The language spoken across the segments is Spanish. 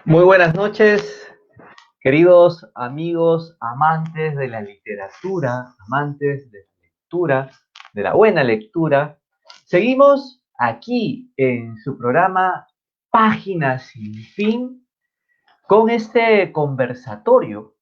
Muy buenas noches, queridos amigos, amantes de la literatura, amantes de la lectura, de la buena lectura. Seguimos aquí en su programa Páginas sin fin con este conversatorio,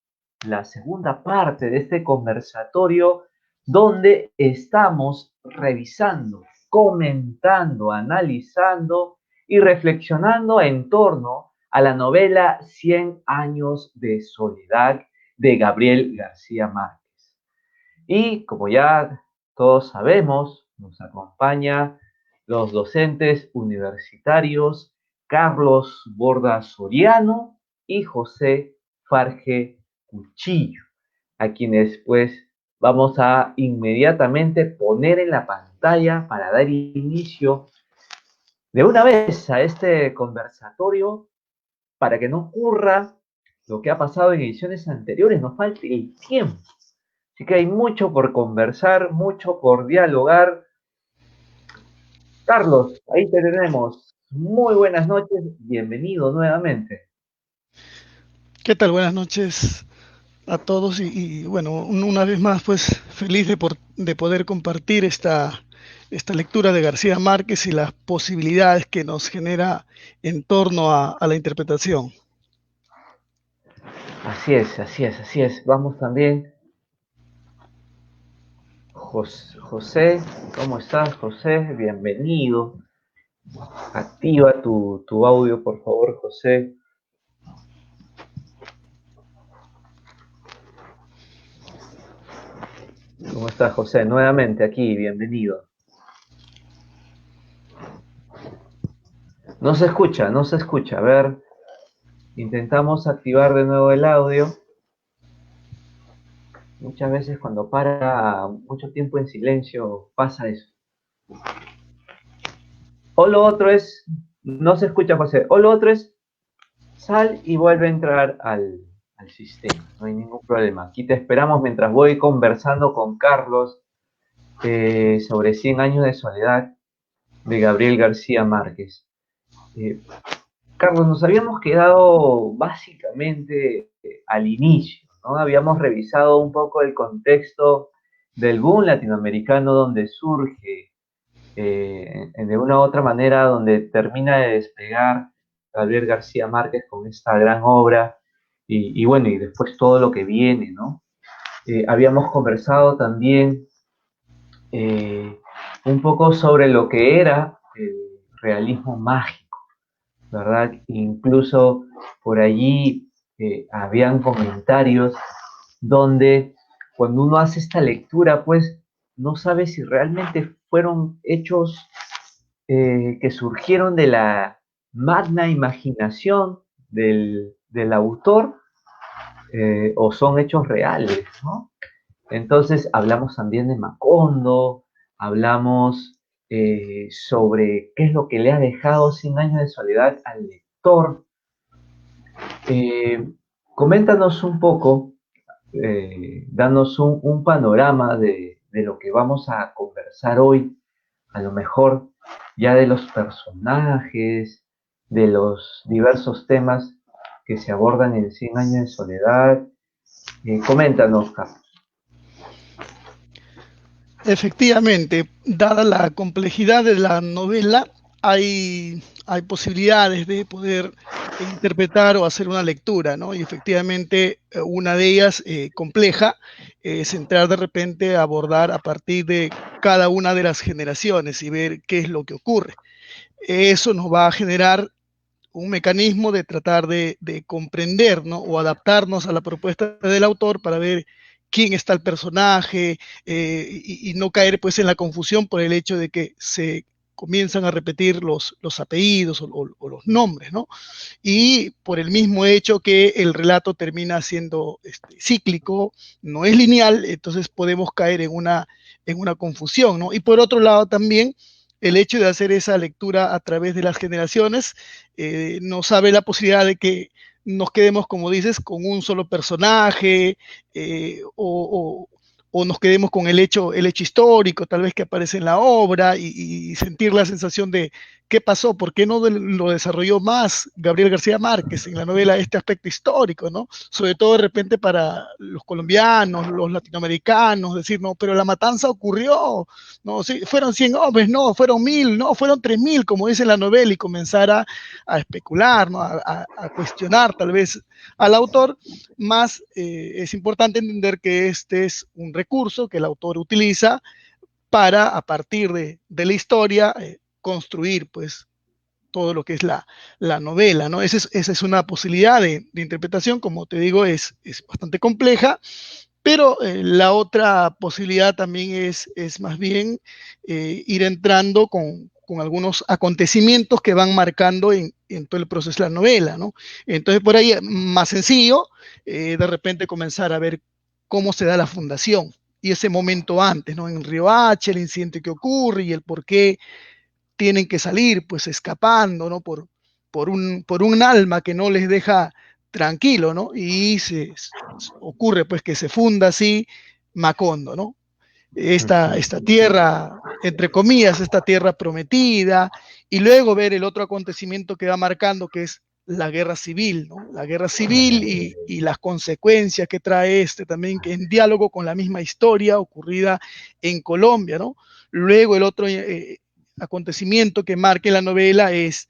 la segunda parte de este conversatorio donde estamos revisando, comentando, analizando y reflexionando en torno a la novela Cien años de soledad de Gabriel García Márquez. Y como ya todos sabemos, nos acompaña los docentes universitarios Carlos Borda Soriano y José Farge Cuchillo, a quienes pues vamos a inmediatamente poner en la pantalla para dar inicio de una vez a este conversatorio para que no ocurra lo que ha pasado en ediciones anteriores, nos falte el tiempo. Así que hay mucho por conversar, mucho por dialogar. Carlos, ahí te tenemos. Muy buenas noches, bienvenido nuevamente. ¿Qué tal? Buenas noches a todos bueno, una vez más pues feliz de poder compartir esta lectura de García Márquez y las posibilidades que nos genera en torno a la interpretación. Así es, así es, así es. Vamos también. José, ¿cómo estás, José? Bienvenido. Activa tu audio, por favor, José. ¿Cómo estás, José? Nuevamente aquí, bienvenido. No se escucha, no se escucha. A ver, intentamos activar de nuevo el audio. Muchas veces cuando para mucho tiempo en silencio pasa eso. O lo otro es, no se escucha José, o lo otro es, sal y vuelve a entrar al sistema. No hay ningún problema. Aquí te esperamos mientras voy conversando con Carlos sobre 100 años de soledad de Gabriel García Márquez. Eh, Carlos, nos habíamos quedado básicamente al inicio, ¿no? Habíamos revisado un poco el contexto del boom latinoamericano donde surge, de una u otra manera, donde termina de despegar Gabriel García Márquez con esta gran obra y bueno, y después todo lo que viene, ¿no? Habíamos conversado también eh, un poco sobre lo que era el realismo mágico, ¿verdad? Incluso por allí habían comentarios donde cuando uno hace esta lectura, pues no sabe si realmente fueron hechos que surgieron de la magna imaginación del autor o son hechos reales, ¿no? Entonces hablamos también de Macondo, hablamos sobre qué es lo que le ha dejado 100 años de soledad al lector. Eh, Coméntanos un poco, danos un panorama de lo que vamos a conversar hoy, a lo mejor ya de los personajes, de los diversos temas que se abordan en 100 años de soledad. Coméntanos, Carlos. Efectivamente, dada la complejidad de la novela, hay posibilidades de poder interpretar o hacer una lectura, ¿no? Y efectivamente, una de ellas compleja es entrar de repente a abordar a partir de cada una de las generaciones y ver qué es lo que ocurre. Eso nos va a generar un mecanismo de tratar de comprender, ¿no? O adaptarnos a la propuesta del autor para ver quién está el personaje y no caer pues en la confusión por el hecho de que se comienzan a repetir los apellidos o los nombres, ¿no? Y por el mismo hecho que el relato termina siendo cíclico, no es lineal, entonces podemos caer en una confusión, ¿no? Y por otro lado también el hecho de hacer esa lectura a través de las generaciones nos abre la posibilidad de que nos quedemos, como dices, con un solo personaje o nos quedemos con el hecho histórico, tal vez que aparece en la obra y sentir la sensación de ¿qué pasó? ¿Por qué no lo desarrolló más Gabriel García Márquez en la novela este aspecto histórico, ¿no? Sobre todo de repente para los colombianos, los latinoamericanos, decir, no, pero la matanza ocurrió, no, sí, fueron 100 hombres, no, fueron 1000, no, fueron 3000, como dice la novela, y comenzar a especular, ¿no? A cuestionar tal vez al autor, más es importante entender que este es un recurso que el autor utiliza para, a partir de la historia, construir pues todo lo que es la novela, ¿no? Esa es una posibilidad de interpretación, como te digo, es bastante compleja, pero la otra posibilidad también es más bien ir entrando con algunos acontecimientos que van marcando en todo el proceso de la novela, ¿no? Entonces, por ahí, más sencillo, de repente comenzar a ver cómo se da la fundación y ese momento antes, ¿no? En Río Hacha, el incidente que ocurre y el por qué tienen que salir, pues escapando, ¿no? Por un alma que no les deja tranquilo, ¿no? Y ocurre, pues, que se funda así Macondo, ¿no? Esta tierra, entre comillas, esta tierra prometida, y luego ver el otro acontecimiento que va marcando, que es la guerra civil, ¿no? La guerra civil y las consecuencias que trae también, que en diálogo con la misma historia ocurrida en Colombia, ¿no? Luego el otro acontecimiento que marca la novela es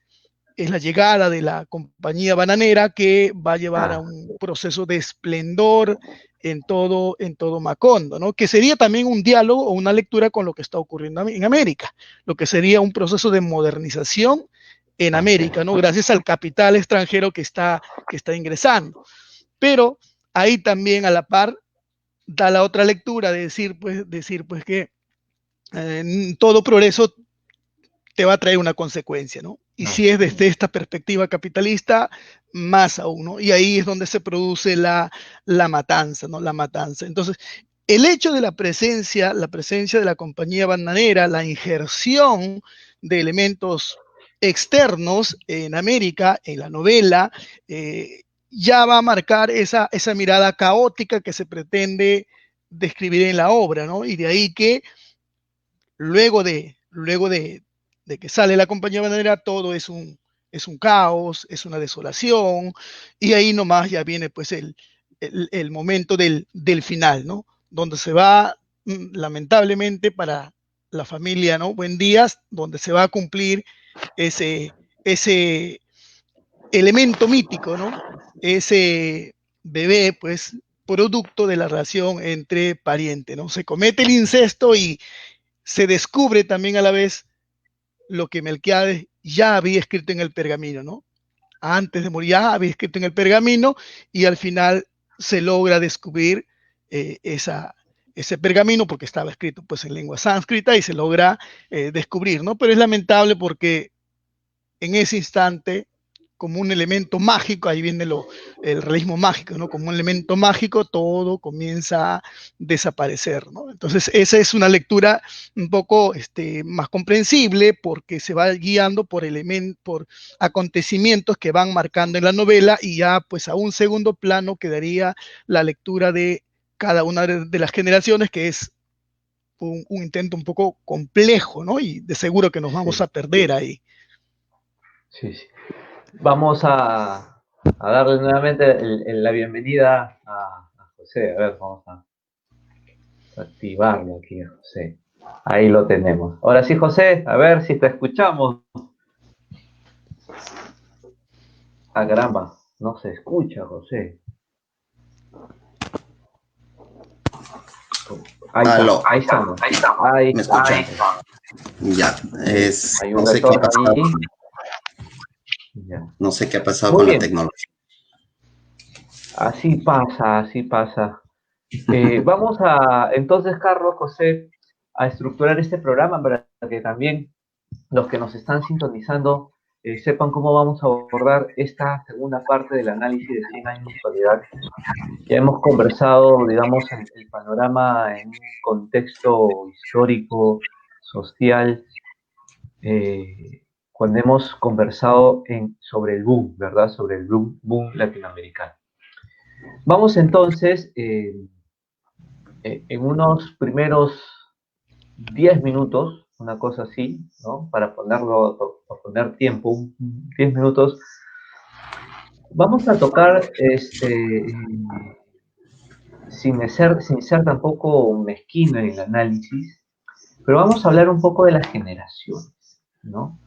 la llegada de la compañía bananera, que va a llevar a un proceso de esplendor en todo Macondo, ¿no? Que sería también un diálogo o una lectura con lo que está ocurriendo en América, lo que sería un proceso de modernización en América, ¿no? Gracias al capital extranjero que está ingresando. Pero ahí también a la par da la otra lectura de decir pues que todo progreso te va a traer una consecuencia, ¿no? Y si es desde esta perspectiva capitalista, más aún, ¿no? Y ahí es donde se produce la matanza, ¿no? La matanza. Entonces, el hecho de la presencia de la compañía bananera, la injerción de elementos externos en América, en la novela, ya va a marcar esa mirada caótica que se pretende describir en la obra, ¿no? Y de ahí que luego de que sale la compañía bananera, todo es un caos, es una desolación, y ahí nomás ya viene pues el momento del final, ¿no? Donde se va, lamentablemente para la familia, ¿no? Buendías, donde se va a cumplir ese elemento mítico, ¿no? Ese bebé, pues, producto de la relación entre parientes, ¿no? Se comete el incesto y se descubre también a la vez lo que Melquiades ya había escrito en el pergamino, ¿no? Antes de morir ya había escrito en el pergamino, y al final se logra descubrir ese pergamino, porque estaba escrito pues en lengua sánscrita, y se logra descubrir, ¿no? Pero es lamentable porque en ese instante, como un elemento mágico, ahí viene el realismo mágico, ¿no? Como un elemento mágico, todo comienza a desaparecer, ¿no? Entonces, esa es una lectura un poco más comprensible, porque se va guiando por acontecimientos que van marcando en la novela, y ya pues a un segundo plano quedaría la lectura de cada una de las generaciones, que es un intento un poco complejo, ¿no? Y de seguro que nos vamos a perder ahí. Sí, sí. Vamos a darle nuevamente la bienvenida a José. A ver, vamos a activarlo aquí a José. Ahí lo tenemos. Ahora sí, José, a ver si te escuchamos. Ah, caramba, no se escucha, José. Ahí estamos. Ahí ¿Me escuchan? Ya, hay no un sé qué ha pasado. No sé qué ha pasado con la tecnología. Así pasa, así pasa. Vamos entonces, Carlos, José, a estructurar este programa para que también los que nos están sintonizando sepan cómo vamos a abordar esta segunda parte del análisis de 100 años de soledad. Ya hemos conversado, digamos, el panorama en un contexto histórico, social, cuando hemos conversado sobre el boom, ¿verdad? Sobre el boom latinoamericano. Vamos entonces, en unos primeros 10 minutos, una cosa así, ¿no? Para poner tiempo, 10 minutos. Vamos a tocar, sin ser tampoco mezquino en el análisis, pero vamos a hablar un poco de las generaciones, ¿no?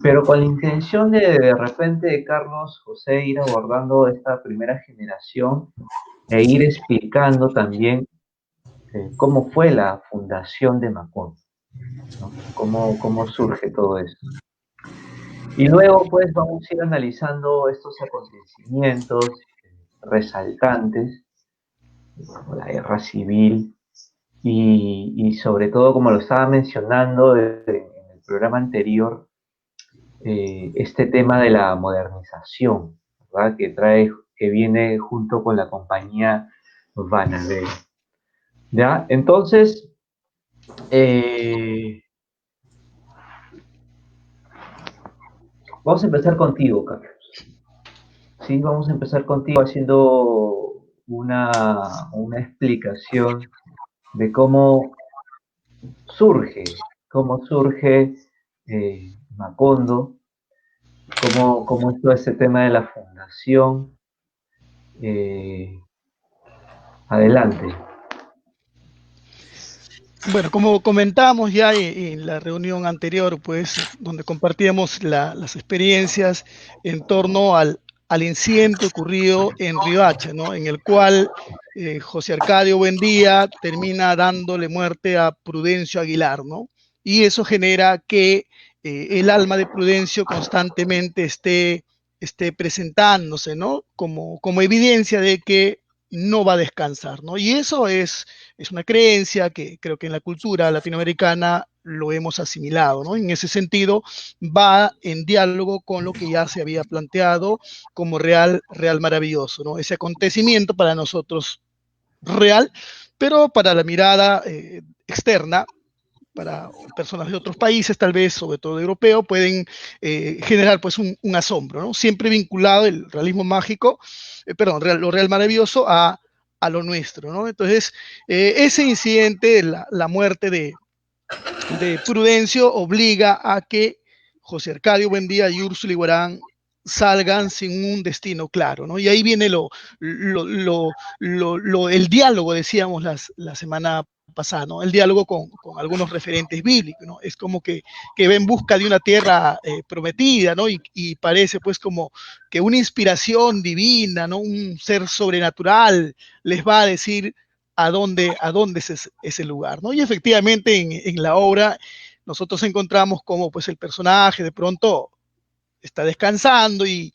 Pero con la intención de repente, Carlos, José, ir abordando esta primera generación e ir explicando también cómo fue la fundación de Macondo, ¿no? Cómo surge todo esto. Y luego, pues, vamos a ir analizando estos acontecimientos resaltantes, como la guerra civil, y sobre todo, como lo estaba mencionando en el programa anterior, este tema de la modernización, ¿verdad? Que viene junto con la compañía Vanadero. ¿Ya? Entonces, vamos a empezar contigo, Carlos. Sí, vamos a empezar contigo haciendo una explicación de cómo surge Macondo, cómo es todo ese tema de la fundación. Adelante. Bueno, como comentamos ya en la reunión anterior, pues, donde compartíamos las experiencias en torno al incidente ocurrido en Riohacha, ¿no? En el cual José Arcadio Buendía termina dándole muerte a Prudencio Aguilar, ¿no? Y eso genera que el alma de Prudencio constantemente esté presentándose, ¿no? Como evidencia de que no va a descansar, ¿no? Y eso es una creencia que creo que en la cultura latinoamericana lo hemos asimilado, ¿no? En ese sentido, va en diálogo con lo que ya se había planteado como real maravilloso, ¿no? Ese acontecimiento para nosotros real, pero para la mirada externa, para personas de otros países, tal vez, sobre todo europeo, pueden generar pues un asombro, ¿no? Siempre vinculado el realismo mágico, lo real maravilloso a lo nuestro, ¿no? Entonces, ese incidente, la muerte de Prudencio, obliga a que José Arcadio Buendía y Úrsula Iguarán salgan sin un destino claro, ¿no? Y ahí viene el diálogo, decíamos la semana pasada, ¿no? El diálogo con algunos referentes bíblicos, ¿no? Es como que va en busca de una tierra prometida, ¿no? Y parece pues como que una inspiración divina, ¿no? Un ser sobrenatural les va a decir a dónde es ese lugar, ¿no? Y efectivamente en la obra nosotros encontramos como pues el personaje de pronto está descansando y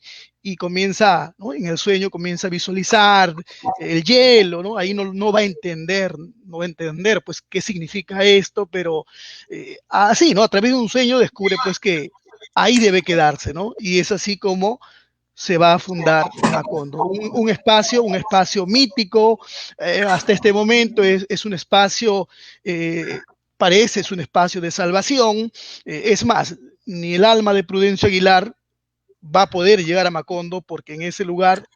comienza, ¿no? En el sueño comienza a visualizar el hielo, ¿no? Ahí no va a entender, pues qué significa esto, pero así, ¿no? A través de un sueño descubre pues que ahí debe quedarse, ¿no? Y es así como se va a fundar Macondo, un espacio mítico, hasta este momento es un espacio, parece es un espacio de salvación, es más, ni el alma de Prudencio Aguilar va a poder llegar a Macondo porque en ese lugar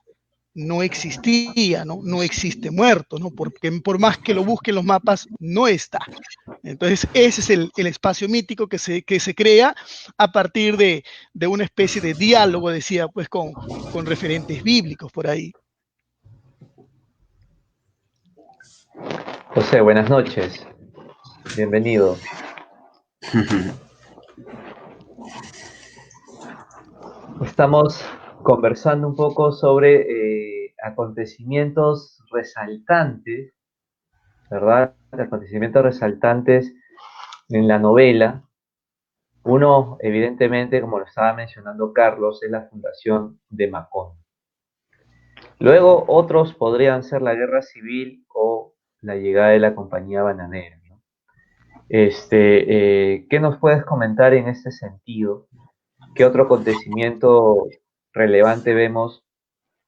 no existía, no existe muerto, ¿no? Porque por más que lo busquen los mapas, no está. Entonces, ese es el espacio mítico que se crea a partir de una especie de diálogo, decía, pues con referentes bíblicos por ahí. José, buenas noches. Bienvenido. Estamos conversando un poco sobre acontecimientos resaltantes, ¿verdad? Acontecimientos resaltantes en la novela. Uno, evidentemente, como lo estaba mencionando Carlos, es la fundación de Macondo. Luego, otros podrían ser la guerra civil o la llegada de la compañía bananera, ¿no? ¿Qué nos puedes comentar en este sentido? ¿Qué otro acontecimiento relevante vemos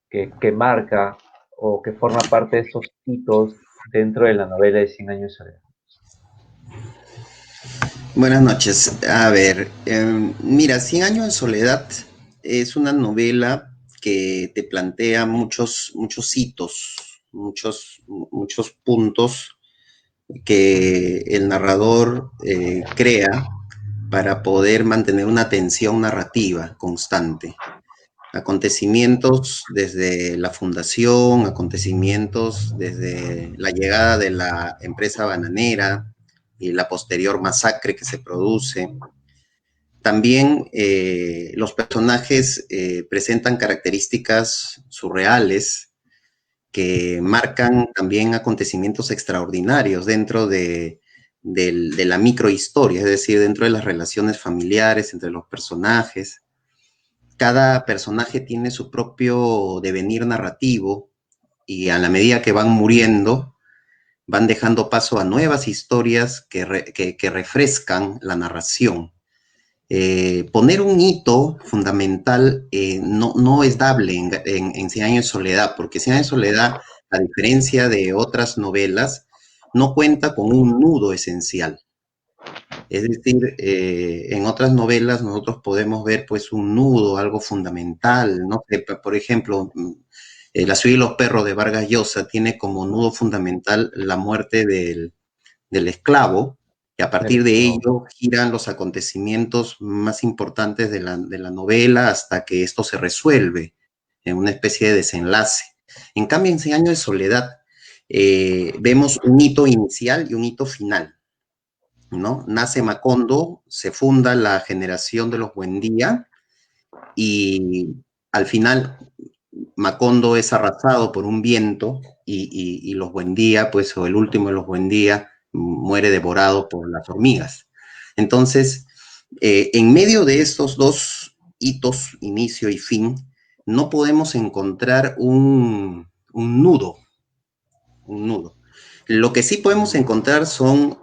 que marca o que forma parte de estos hitos dentro de la novela de 100 años de soledad? Buenas noches. A ver, mira, 100 años de soledad es una novela que te plantea muchos hitos, muchos puntos que el narrador crea para poder mantener una tensión narrativa constante. Acontecimientos desde la fundación, acontecimientos desde la llegada de la empresa bananera y la posterior masacre que se produce. También los personajes presentan características surreales que marcan también acontecimientos extraordinarios dentro de la microhistoria, es decir, dentro de las relaciones familiares entre los personajes. Cada personaje tiene su propio devenir narrativo y a la medida que van muriendo, van dejando paso a nuevas historias que refrescan la narración. Poner un hito fundamental no es dable en Cien años de soledad, porque Cien años de soledad, a diferencia de otras novelas, no cuenta con un nudo esencial. Es decir, en otras novelas nosotros podemos ver pues un nudo, algo fundamental, ¿no? Por ejemplo, La ciudad y los perros de Vargas Llosa tiene como nudo fundamental la muerte del esclavo, y a partir de ello giran los acontecimientos más importantes de la novela hasta que esto se resuelve en una especie de desenlace. En cambio, en Cien años de soledad vemos un hito inicial y un hito final, ¿no? Nace Macondo, se funda la generación de los Buendía y al final Macondo es arrasado por un viento y los Buendía, pues, o el último de los Buendía, muere devorado por las hormigas. Entonces, en medio de estos dos hitos, inicio y fin, no podemos encontrar un nudo, un nudo. Lo que sí podemos encontrar son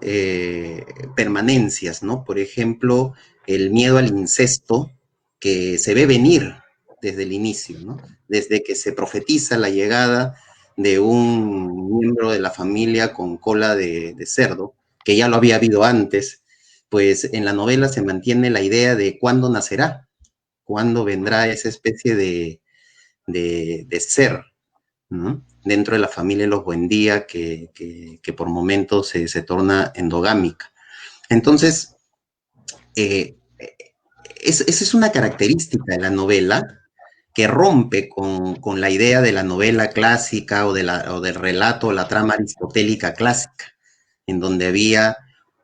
permanencias, ¿no? Por ejemplo, el miedo al incesto, que se ve venir desde el inicio, ¿no? Desde que se profetiza la llegada de un miembro de la familia con cola de cerdo, que ya lo había habido antes, pues en la novela se mantiene la idea de cuándo nacerá, cuándo vendrá esa especie de ser, ¿no? Dentro de la familia de los Buendía, que por momentos se torna endogámica. Entonces, esa es una característica de la novela que rompe con la idea de la novela clásica o del relato, la trama aristotélica clásica, en donde había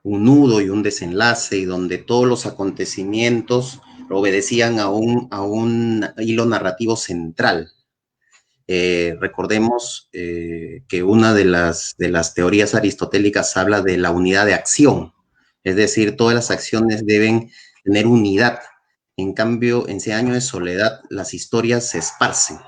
un nudo y un desenlace y donde todos los acontecimientos obedecían a un hilo narrativo central. Recordemos que una de las teorías aristotélicas habla de la unidad de acción, es decir, todas las acciones deben tener unidad. En cambio, en Cien años de soledad, las historias se esparcen.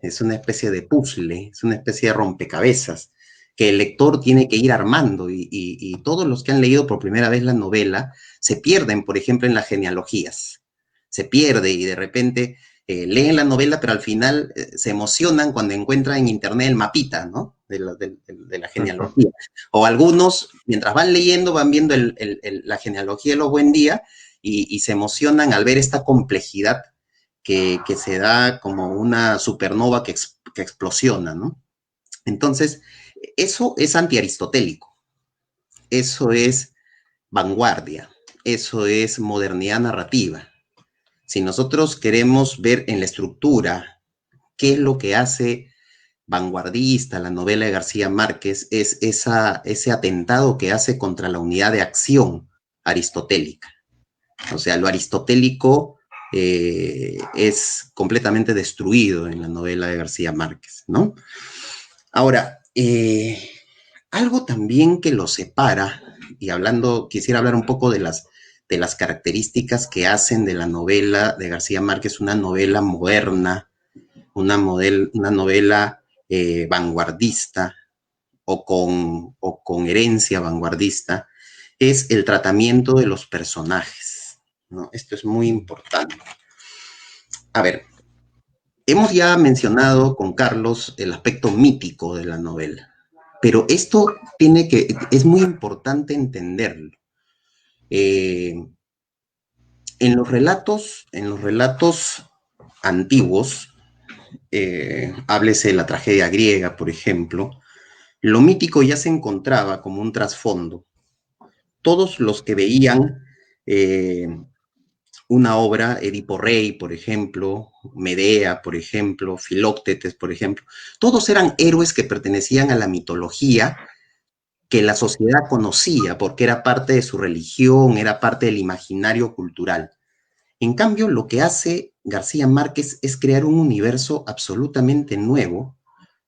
Es una especie de puzzle, es una especie de rompecabezas que el lector tiene que ir armando y todos los que han leído por primera vez la novela se pierden, por ejemplo, en las genealogías. Se pierde y de repente leen la novela, pero al final se emocionan cuando encuentran en internet el mapita, ¿no? De la genealogía. O algunos, mientras van leyendo, van viendo la genealogía de los Buendía y se emocionan al ver esta complejidad que se da como una supernova que explosiona, ¿no? Entonces, eso es antiaristotélico, eso es vanguardia, eso es modernidad narrativa. Si nosotros queremos ver en la estructura qué es lo que hace vanguardista la novela de García Márquez, es ese atentado que hace contra la unidad de acción aristotélica. O sea, lo aristotélico es completamente destruido en la novela de García Márquez, ¿no? Ahora, algo también que lo separa, y quisiera hablar un poco de las características que hacen de la novela de García Márquez una novela moderna, una novela vanguardista o con herencia vanguardista, es el tratamiento de los personajes, ¿no? Esto es muy importante. A ver, hemos ya mencionado con Carlos el aspecto mítico de la novela, pero esto es muy importante entenderlo. En los relatos antiguos, háblese de la tragedia griega, por ejemplo, lo mítico ya se encontraba como un trasfondo. Todos los que veían una obra, Edipo Rey, por ejemplo, Medea, por ejemplo, Filóctetes, por ejemplo, todos eran héroes que pertenecían a la mitología que la sociedad conocía porque era parte de su religión, era parte del imaginario cultural. En cambio, lo que hace García Márquez es crear un universo absolutamente nuevo,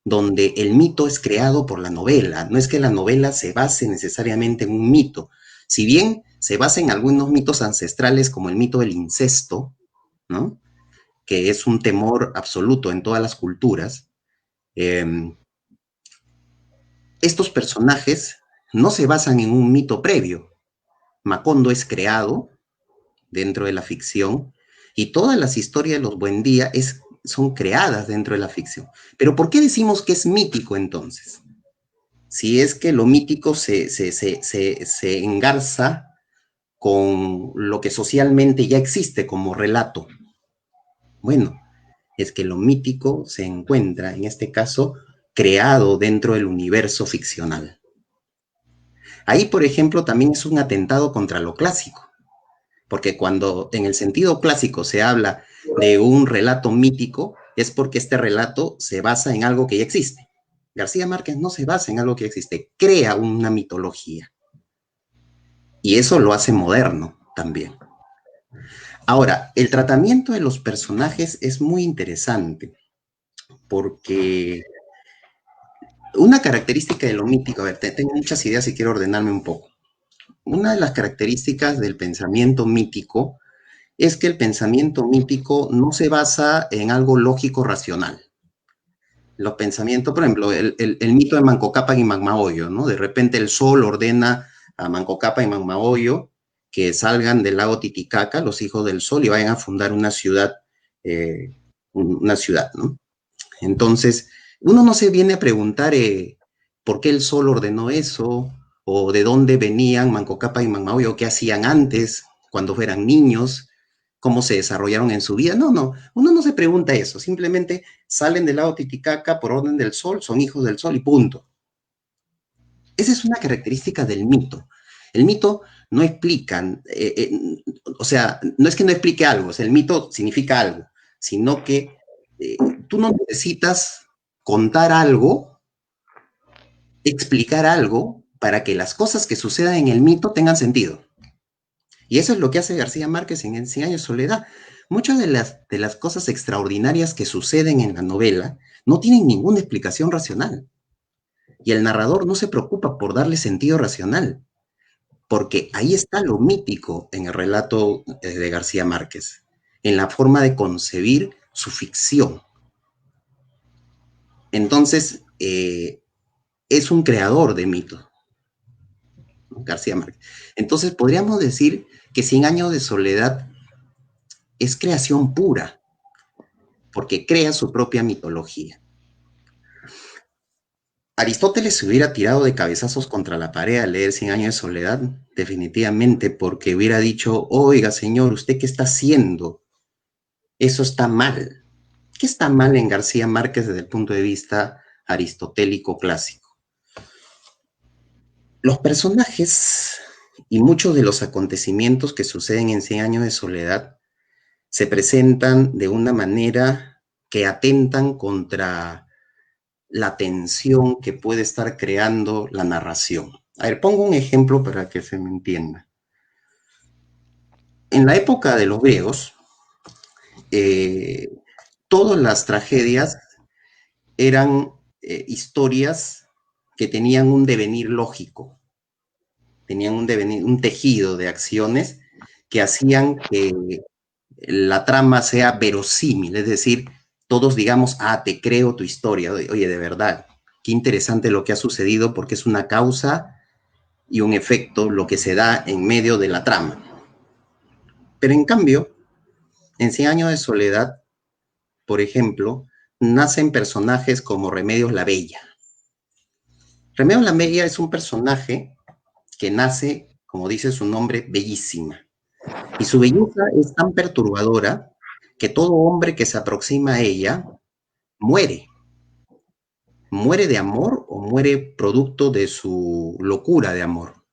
donde el mito es creado por la novela. No es que la novela se base necesariamente en un mito. Si bien se basa en algunos mitos ancestrales, como el mito del incesto, ¿no? Que es un temor absoluto en todas las culturas, estos personajes no se basan en un mito previo. Macondo es creado dentro de la ficción y todas las historias de los Buendía son creadas dentro de la ficción. Pero ¿por qué decimos que es mítico entonces? Si es que lo mítico se engarza con lo que socialmente ya existe como relato. Bueno, es que lo mítico se encuentra, en este caso, creado dentro del universo ficcional. Ahí, por ejemplo, también es un atentado contra lo clásico, porque cuando en el sentido clásico se habla de un relato mítico, es porque este relato se basa en algo que ya existe. García Márquez no se basa en algo que ya existe, crea una mitología. Y eso lo hace moderno también. Ahora, el tratamiento de los personajes es muy interesante, porque una característica de lo mítico, a ver, tengo muchas ideas y quiero ordenarme un poco. Una de las características del pensamiento mítico es que el pensamiento mítico no se basa en algo lógico racional. Los pensamientos, por ejemplo, el mito de Manco Cápac y Magnmaoyo, ¿no? De repente el sol ordena a Manco Cápac y Magnmaoyo que salgan del lago Titicaca, los hijos del sol, y vayan a fundar una ciudad, ¿no? Entonces, uno no se viene a preguntar por qué el sol ordenó eso, o de dónde venían Manco Cápac y Magnmaoyo, qué hacían antes, cuando eran niños, cómo se desarrollaron en su vida. No, uno no se pregunta eso, simplemente salen del lago Titicaca por orden del sol, son hijos del sol y punto. Esa es una característica del mito. El mito no explica, o sea, no es que no explique algo, o sea, el mito significa algo, sino que tú no necesitas contar algo, explicar algo, para que las cosas que sucedan en el mito tengan sentido. Y eso es lo que hace García Márquez en Cien años de soledad. Muchas de las cosas extraordinarias que suceden en la novela no tienen ninguna explicación racional. Y el narrador no se preocupa por darle sentido racional, porque ahí está lo mítico en el relato de García Márquez, en la forma de concebir su ficción. Entonces, es un creador de mitos, ¿no? García Márquez. Entonces, podríamos decir que Cien años de soledad es creación pura, porque crea su propia mitología. Aristóteles se hubiera tirado de cabezazos contra la pared al leer Cien años de soledad, definitivamente, porque hubiera dicho, oiga, señor, ¿usted qué está haciendo? Eso está mal. ¿Qué está mal en García Márquez desde el punto de vista aristotélico clásico? Los personajes y muchos de los acontecimientos que suceden en Cien años de soledad se presentan de una manera que atentan contra la tensión que puede estar creando la narración. A ver, pongo un ejemplo para que se me entienda. En la época de los griegos, todas las tragedias eran historias que tenían un devenir lógico, tenían un devenir, un tejido de acciones que hacían que la trama sea verosímil, es decir, todos digamos, te creo tu historia, oye, de verdad, qué interesante lo que ha sucedido porque es una causa y un efecto lo que se da en medio de la trama. Pero en cambio, en Cien años de soledad, por ejemplo, nacen personajes como Remedios la Bella. Remedios la Bella es un personaje que nace, como dice su nombre, bellísima. Y su belleza es tan perturbadora que todo hombre que se aproxima a ella muere. ¿muere de amor o muere producto de su locura de amor?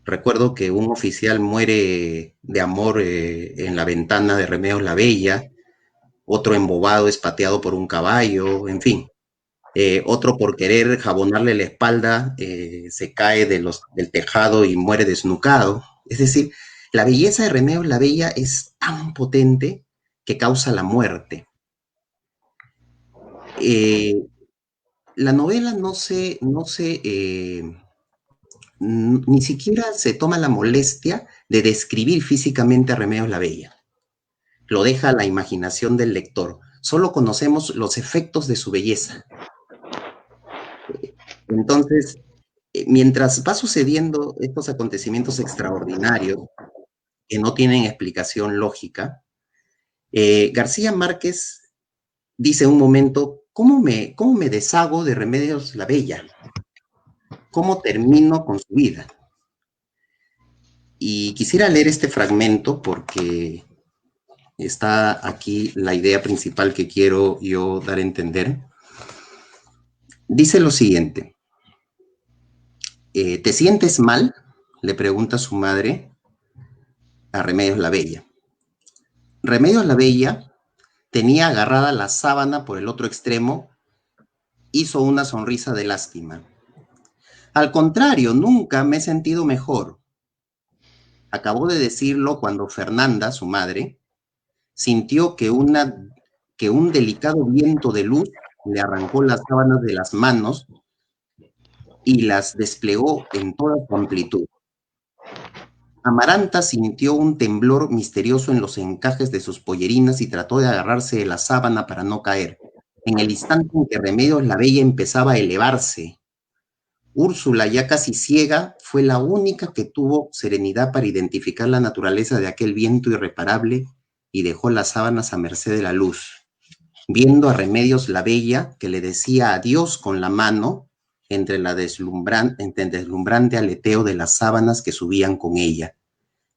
Recuerdo que un oficial muere de amor en la ventana de Remedios la Bella, otro embobado es pateado por un caballo, en fin. Otro por querer jabonarle la espalda se cae del tejado y muere desnucado. Es decir, la belleza de Remedios la Bella es tan potente que causa la muerte. La novela ni siquiera se toma la molestia de describir físicamente a Remedios la Bella. Lo deja a la imaginación del lector. Solo conocemos los efectos de su belleza. Entonces, mientras va sucediendo estos acontecimientos extraordinarios que no tienen explicación lógica, García Márquez dice un momento, ¿cómo me deshago de Remedios la Bella? ¿Cómo termino con su vida? Y quisiera leer este fragmento porque está aquí la idea principal que quiero yo dar a entender. Dice lo siguiente. ¿Te sientes mal?, le pregunta su madre a Remedios la Bella. Remedios la Bella tenía agarrada la sábana por el otro extremo, hizo una sonrisa de lástima. Al contrario, nunca me he sentido mejor. Acabó de decirlo cuando Fernanda, su madre, sintió que un delicado viento de luz le arrancó las sábanas de las manos y las desplegó en toda su amplitud. Amaranta sintió un temblor misterioso en los encajes de sus pollerinas y trató de agarrarse de la sábana para no caer. En el instante en que Remedios la Bella empezaba a elevarse, Úrsula, ya casi ciega, fue la única que tuvo serenidad para identificar la naturaleza de aquel viento irreparable y dejó las sábanas a merced de la luz. Viendo a Remedios la Bella, que le decía adiós con la mano entre el deslumbrante aleteo de las sábanas que subían con ella,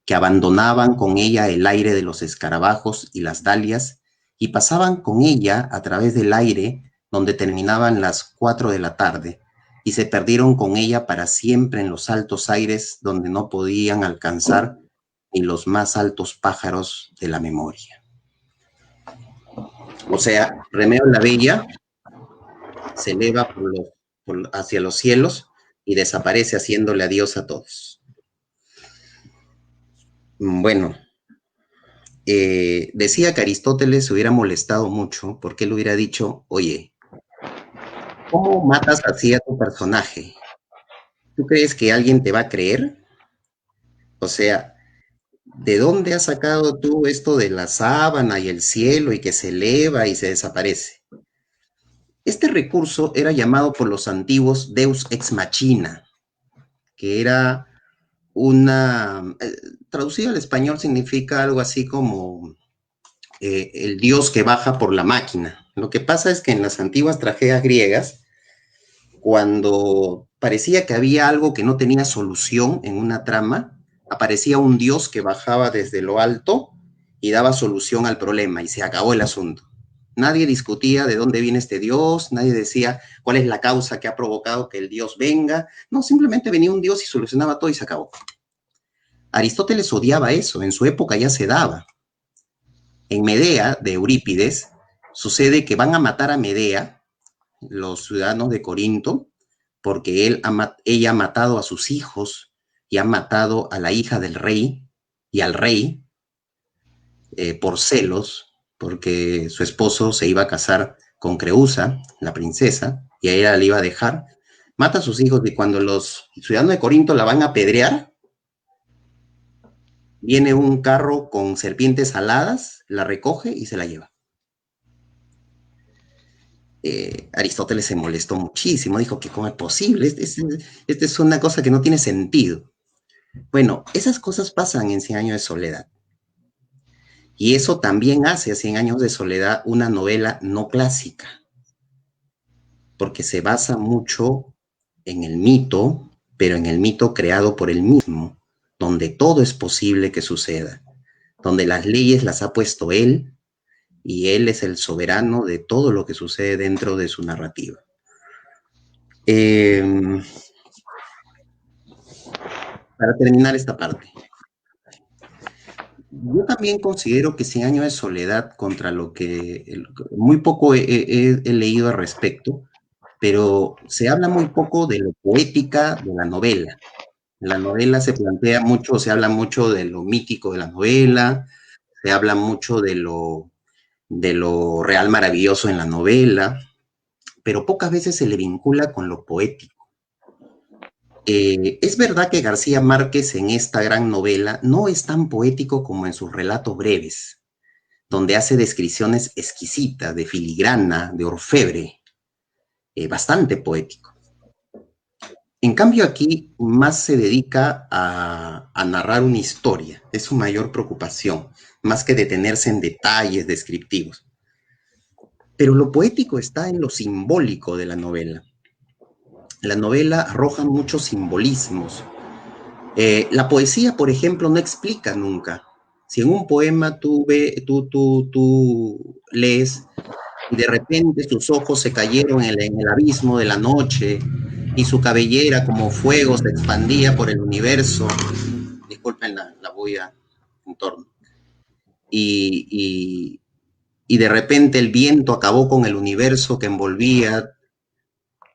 que abandonaban con ella el aire de los escarabajos y las dalias y pasaban con ella a través del aire donde terminaban las 4 de la tarde y se perdieron con ella para siempre en los altos aires donde no podían alcanzar ni los más altos pájaros de la memoria. O sea, Remedios la Bella se eleva hacia los cielos y desaparece haciéndole adiós a todos. Bueno, decía que Aristóteles se hubiera molestado mucho porque él hubiera dicho, oye, ¿cómo matas así a tu personaje? ¿Tú crees que alguien te va a creer? O sea, ¿de dónde has sacado tú esto de la sábana y el cielo y que se eleva y se desaparece? Este recurso era llamado por los antiguos Deus ex machina, que era traducido al español significa algo así como el dios que baja por la máquina. Lo que pasa es que en las antiguas tragedias griegas, cuando parecía que había algo que no tenía solución en una trama, aparecía un dios que bajaba desde lo alto y daba solución al problema y se acabó el asunto. Nadie discutía de dónde viene este dios, nadie decía cuál es la causa que ha provocado que el dios venga. No, simplemente venía un dios y solucionaba todo y se acabó. Aristóteles odiaba eso, en su época ya se daba. En Medea, de Eurípides, sucede que van a matar a Medea, los ciudadanos de Corinto, porque ella ha matado a sus hijos y ha matado a la hija del rey y al rey por celos, porque su esposo se iba a casar con Creusa, la princesa, y a ella la iba a dejar. Mata a sus hijos y cuando los ciudadanos de Corinto la van a apedrear, viene un carro con serpientes aladas, la recoge y se la lleva. Aristóteles se molestó muchísimo, dijo que cómo es posible, esta es una cosa que no tiene sentido. Bueno, esas cosas pasan en 100 años de soledad. Y eso también hace a 100 años de soledad una novela no clásica, porque se basa mucho en el mito, pero en el mito creado por él mismo, donde todo es posible que suceda, donde las leyes las ha puesto él, y él es el soberano de todo lo que sucede dentro de su narrativa. Para terminar esta parte, yo también considero que Cien años de soledad, contra lo que muy poco he leído al respecto, pero se habla muy poco de lo poética de la novela. La novela se plantea mucho, se habla mucho de lo mítico de la novela, se habla mucho de lo real maravilloso en la novela, pero pocas veces se le vincula con lo poético. Es verdad que García Márquez en esta gran novela no es tan poético como en sus relatos breves, donde hace descripciones exquisitas, de filigrana, de orfebre, bastante poético. En cambio aquí más se dedica a narrar una historia, es su mayor preocupación, más que detenerse en detalles descriptivos. Pero lo poético está en lo simbólico de la novela. La novela arroja muchos simbolismos. La poesía, por ejemplo, no explica nunca. Si en un poema tú lees y de repente sus ojos se cayeron en el abismo de la noche y su cabellera como fuego se expandía por el universo, disculpen la bulla en torno, y de repente el viento acabó con el universo que envolvía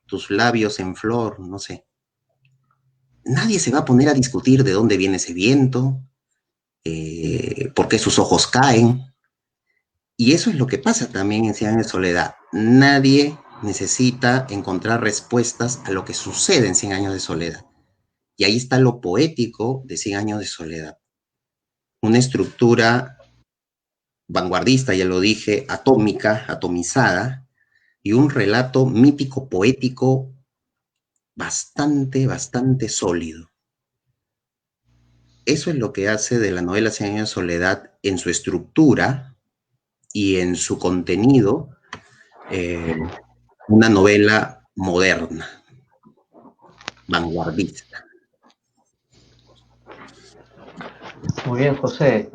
tus labios en flor, no sé. Nadie se va a poner a discutir de dónde viene ese viento, por qué sus ojos caen. Y eso es lo que pasa también en Cien años de soledad. Nadie necesita encontrar respuestas a lo que sucede en Cien años de soledad. Y ahí está lo poético de Cien años de soledad. Una estructura vanguardista, ya lo dije, atómica, atomizada, y un relato mítico poético bastante, bastante sólido. Eso es lo que hace de la novela Cien años de soledad en su estructura y en su contenido una novela moderna, vanguardista. Muy bien, José.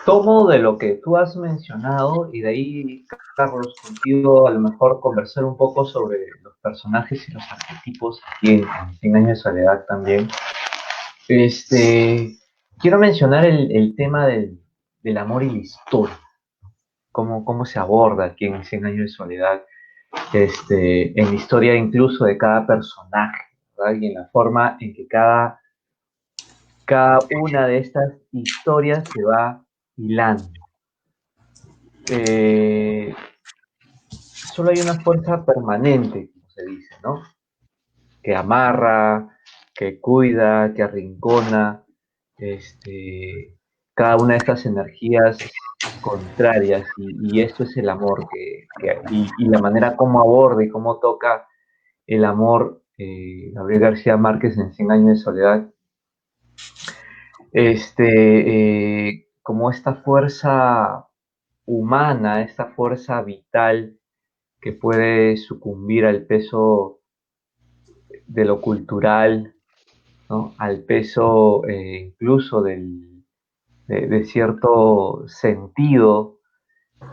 Tomo de lo que tú has mencionado y de ahí, Carlos, contigo a lo mejor conversar un poco sobre los personajes y los arquetipos aquí en Cien años de soledad también. Quiero mencionar el tema del amor y la historia, cómo se aborda aquí en Cien años de soledad, en la historia incluso de cada personaje, ¿verdad? Y en la forma en que cada una de estas historias se va hilando. Solo hay una fuerza permanente, como se dice, ¿no? Que amarra, que cuida, que arrincona, cada una de estas energías contrarias, y esto es el amor, y la manera como aborda y cómo toca el amor Gabriel García Márquez en Cien años de soledad, como esta fuerza humana, esta fuerza vital que puede sucumbir al peso de lo cultural, ¿no? Al peso incluso de cierto sentido,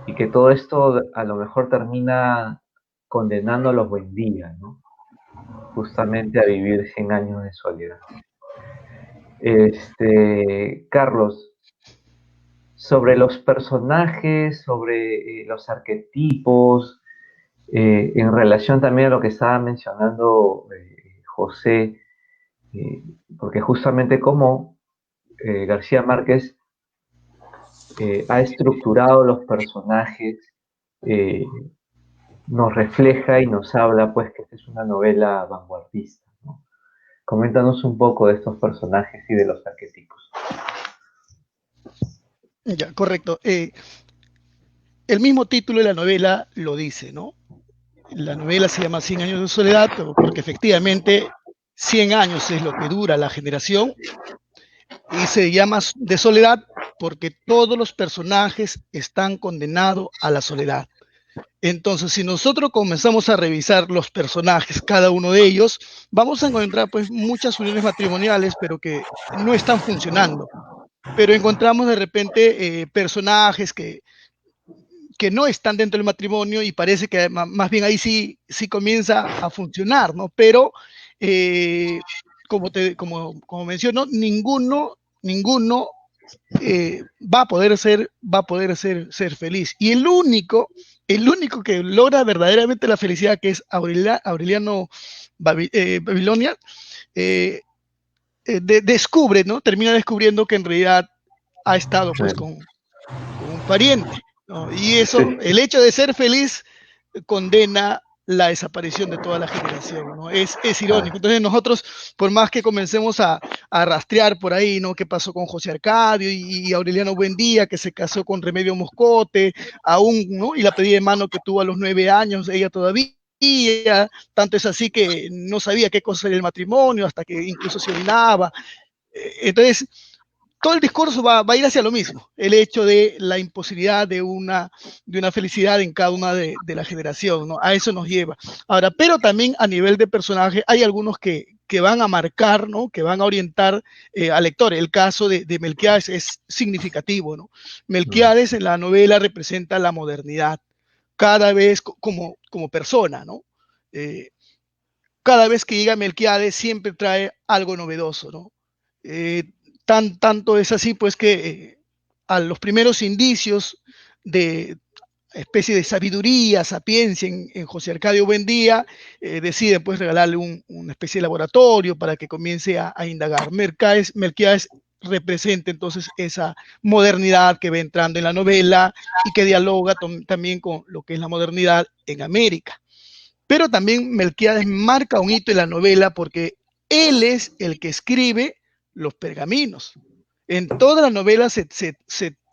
y que todo esto a lo mejor termina condenando a los Buendía, ¿no? Justamente a vivir 100 años de soledad. Carlos, sobre los personajes, sobre los arquetipos, en relación también a lo que estaba mencionando José, porque justamente como García Márquez ha estructurado los personajes, nos refleja y nos habla, pues, que esta es una novela vanguardista, ¿no? Coméntanos un poco de estos personajes y de los arquetipos. Ya, correcto. El mismo título de la novela lo dice, ¿no? La novela se llama 100 años de soledad, porque efectivamente 100 años es lo que dura la generación, y se llama de soledad porque todos los personajes están condenados a la soledad. Entonces, si nosotros comenzamos a revisar los personajes, cada uno de ellos, vamos a encontrar pues muchas uniones matrimoniales, pero que no están funcionando. Pero encontramos de repente personajes que que no están dentro del matrimonio y parece que más bien ahí sí comienza a funcionar, ¿no? Pero, como menciono, ninguno va a poder ser feliz. Y el único que logra verdaderamente la felicidad, que es Aureliano Babilonia, descubre, ¿no? Termina descubriendo que en realidad ha estado pues con un pariente, ¿no? Y eso, el hecho de ser feliz, condena la desaparición de toda la generación, ¿no? Es irónico. Entonces nosotros, por más que comencemos a rastrear por ahí, ¿no? ¿Qué pasó con José Arcadio y Aureliano Buendía, que se casó con Remedio Moscote, aún, ¿no? Y la pedida de mano que tuvo a los 9 años, ella todavía, tanto es así que no sabía qué cosa era el matrimonio, hasta que incluso se orinaba. Entonces, todo el discurso va a ir hacia lo mismo, el hecho de la imposibilidad de una felicidad en cada una de la generación, ¿no? A eso nos lleva. Ahora, pero también a nivel de personaje hay algunos que van a marcar, ¿no? Que van a orientar al lector. El caso de Melquiades es significativo, ¿no? Melquiades en la novela representa la modernidad, cada vez como persona, ¿no? Cada vez que llega Melquiades siempre trae algo novedoso, ¿no? Tanto es así, pues, que a los primeros indicios de especie de sabiduría, sapiencia en José Arcadio Buendía, deciden pues regalarle una especie de laboratorio para que comience a indagar. Melquiades representa entonces esa modernidad que va entrando en la novela y que dialoga también con lo que es la modernidad en América. Pero también Melquiades marca un hito en la novela porque él es el que escribe los pergaminos. En toda la novela se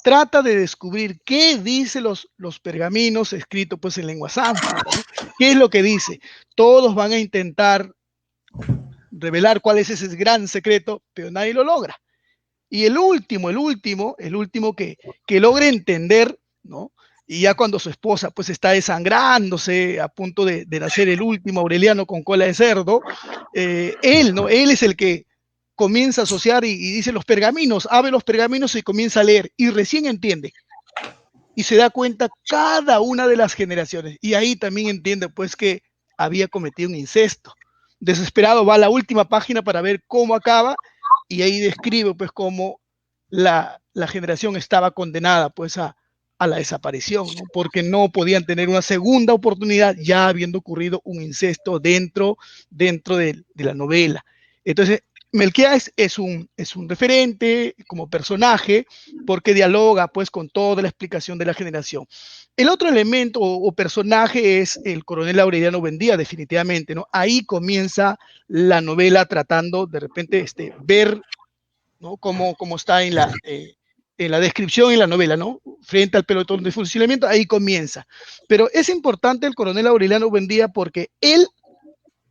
trata de descubrir qué dice los pergaminos escritos pues en lengua sánscrita, ¿no? ¿Qué es lo que dice? Todos van a intentar revelar cuál es ese gran secreto, pero nadie lo logra. Y el último que logra entender, ¿no? Y ya cuando su esposa pues está desangrándose, a punto de nacer el último Aureliano con cola de cerdo, él, ¿no? Él es el que comienza a asociar y dice los pergaminos, abre los pergaminos y comienza a leer y recién entiende. Y se da cuenta cada una de las generaciones. Y ahí también entiende pues que había cometido un incesto. Desesperado va a la última página para ver cómo acaba y ahí describe pues cómo la generación estaba condenada pues a la desaparición, ¿no? Porque no podían tener una segunda oportunidad ya habiendo ocurrido un incesto dentro de la novela. Entonces, Melquiades es un referente como personaje porque dialoga pues con toda la explicación de la generación. El otro elemento o personaje es el coronel Aureliano Buendía, definitivamente, ¿no? Ahí comienza la novela tratando de repente ver, ¿no? cómo está en la descripción en la novela, ¿no? Frente al pelotón de fusilamiento, ahí comienza. Pero es importante el coronel Aureliano Buendía porque él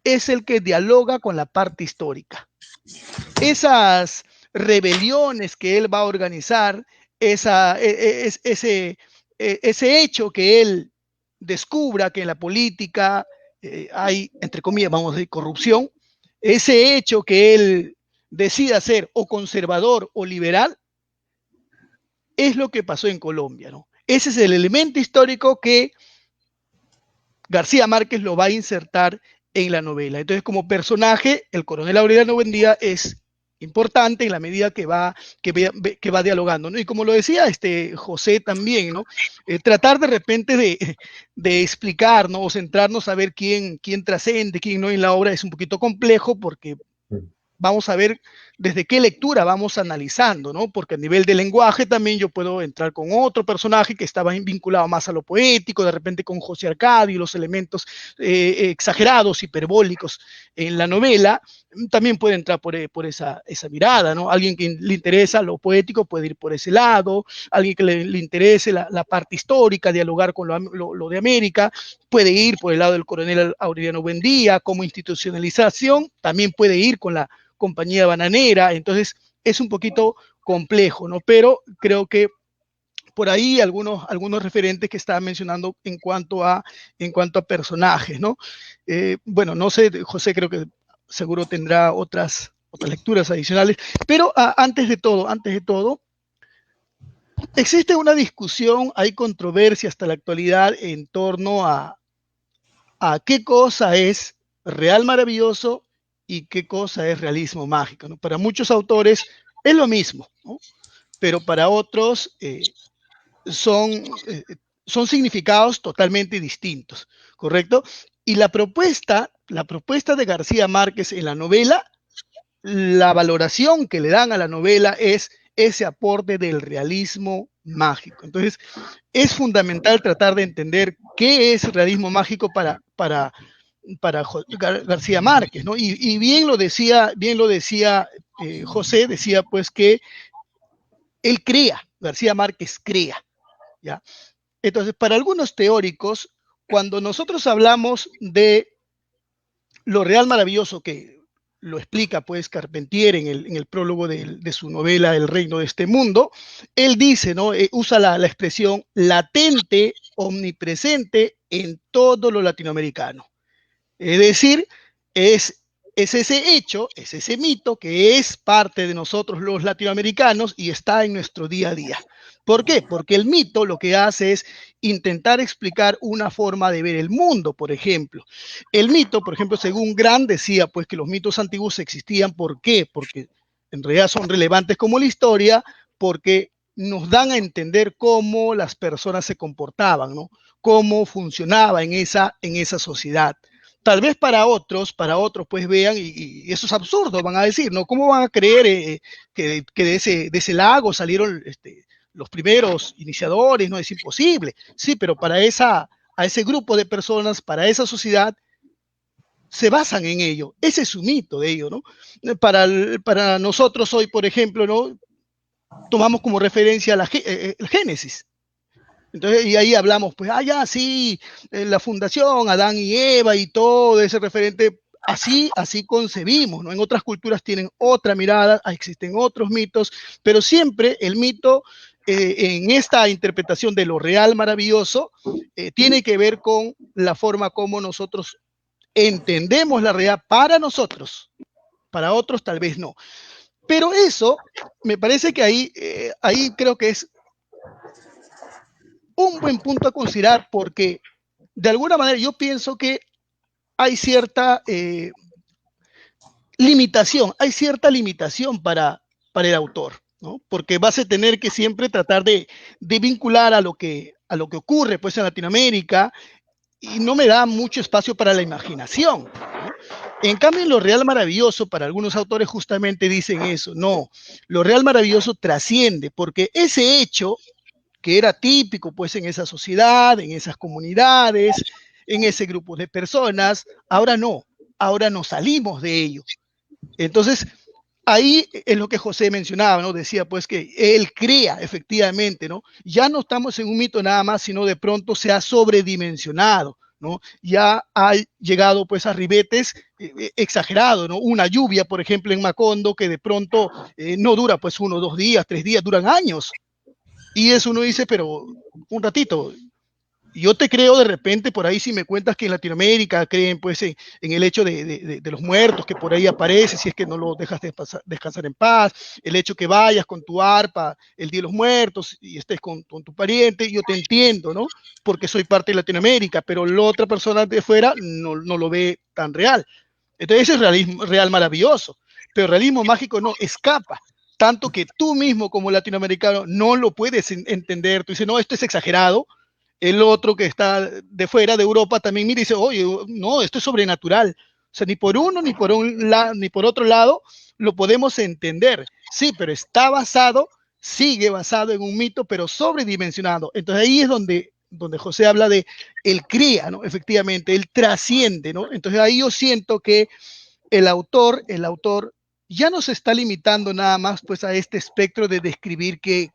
es el que dialoga con la parte histórica. Esas rebeliones que él va a organizar, ese hecho que él descubra que en la política hay, entre comillas, vamos a decir, corrupción, ese hecho que él decida ser o conservador o liberal, es lo que pasó en Colombia, ¿no? Ese es el elemento histórico que García Márquez lo va a insertar en la novela. Entonces, como personaje, el coronel Aureliano Buendía es importante en la medida que va dialogando, ¿no? Y como lo decía José también, ¿no? Tratar de repente de explicar, ¿no? O centrarnos a ver quién trascende, quién no en la obra es un poquito complejo porque vamos a ver desde qué lectura vamos analizando, ¿no? Porque a nivel de lenguaje también yo puedo entrar con otro personaje que estaba vinculado más a lo poético, de repente con José Arcadio, los elementos exagerados, hiperbólicos en la novela, también puede entrar por esa mirada, ¿no? Alguien que le interesa lo poético puede ir por ese lado, alguien que le interese la parte histórica, dialogar con lo de América, puede ir por el lado del coronel Aureliano Buendía, como institucionalización, también puede ir con la compañía bananera, entonces es un poquito complejo, ¿no? Pero creo que por ahí algunos referentes que estaba mencionando en cuanto a personajes, ¿no? Bueno, no sé, José creo que seguro tendrá otras lecturas adicionales, pero antes de todo, Existe una discusión, hay controversia hasta la actualidad en torno a qué cosa es real maravilloso y qué cosa es realismo mágico, ¿no? Para muchos autores es lo mismo, ¿no? Pero para otros son, son significados totalmente distintos, ¿correcto? Y la propuesta de García Márquez en la novela, la valoración que le dan a la novela es ese aporte del realismo mágico. Entonces, es fundamental tratar de entender qué es realismo mágico para García Márquez, ¿no? Y bien lo decía José, decía pues que él crea, García Márquez crea, ¿ya? Entonces, para algunos teóricos, cuando nosotros hablamos de lo real maravilloso, que lo explica pues Carpentier en el prólogo de su novela El reino de este mundo, él dice, ¿no? Usa la expresión latente, omnipresente en todo lo latinoamericano. Es decir, es ese hecho, es ese mito que es parte de nosotros los latinoamericanos y está en nuestro día a día. ¿Por qué? Porque el mito lo que hace es intentar explicar una forma de ver el mundo, por ejemplo. El mito, por ejemplo, según Grant decía pues que los mitos antiguos existían, ¿por qué? Porque en realidad son relevantes como la historia, porque nos dan a entender cómo las personas se comportaban, ¿no? Cómo funcionaba en esa sociedad. Tal vez para otros pues vean, y eso es absurdo, van a decir, ¿no? ¿Cómo van a creer que de ese lago salieron los primeros iniciadores? No, es imposible. Sí, pero para a ese grupo de personas, para esa sociedad, se basan en ello. Ese es su mito de ello, ¿no? Para nosotros hoy, por ejemplo, ¿no? Tomamos como referencia el Génesis. Entonces, y ahí hablamos, pues, ya sí, la fundación, Adán y Eva y todo ese referente, así concebimos, ¿no? En otras culturas tienen otra mirada, existen otros mitos, pero siempre el mito, en esta interpretación de lo real maravilloso, tiene que ver con la forma como nosotros entendemos la realidad para nosotros, para otros tal vez no. Pero eso, me parece que ahí creo que es un buen punto a considerar, porque de alguna manera yo pienso que hay cierta limitación para el autor, ¿no? Porque vas a tener que siempre tratar de vincular a lo que ocurre pues en Latinoamérica, y no me da mucho espacio para la imaginación, ¿no? En cambio, en lo real maravilloso, para algunos autores justamente dicen eso, no, lo real maravilloso trasciende, porque ese hecho que era típico pues en esa sociedad, en esas comunidades, en ese grupo de personas, ahora no, ahora nos salimos de ello. Entonces, ahí es lo que José mencionaba, ¿no? Decía pues que él crea efectivamente, ¿no? Ya no estamos en un mito nada más, sino de pronto se ha sobredimensionado, ¿no? Ya ha llegado pues a ribetes exagerados, ¿no? Una lluvia, por ejemplo, en Macondo, que de pronto no dura pues 1, 2 días, 3 días, duran años. Y eso uno dice, pero un ratito, yo te creo de repente por ahí si me cuentas que en Latinoamérica creen pues en el hecho de los muertos, que por ahí aparece, si es que no lo dejas descansar en paz, el hecho que vayas con tu arpa el Día de los Muertos y estés con tu pariente, yo te entiendo, ¿no? Porque soy parte de Latinoamérica, pero la otra persona de fuera no lo ve tan real. Entonces ese es realismo real maravilloso, pero realismo mágico no, escapa. Tanto que tú mismo como latinoamericano no lo puedes entender. Tú dices, no, esto es exagerado. El otro que está de fuera de Europa también mira y dice, oye, no, esto es sobrenatural. O sea, ni por uno ni por otro lado lo podemos entender. Sí, pero sigue basado en un mito, pero sobredimensionado. Entonces ahí es donde José habla de él cría, ¿no? Efectivamente, él trasciende, ¿no? Entonces ahí yo siento que el autor ya no se está limitando nada más pues a este espectro de describir qué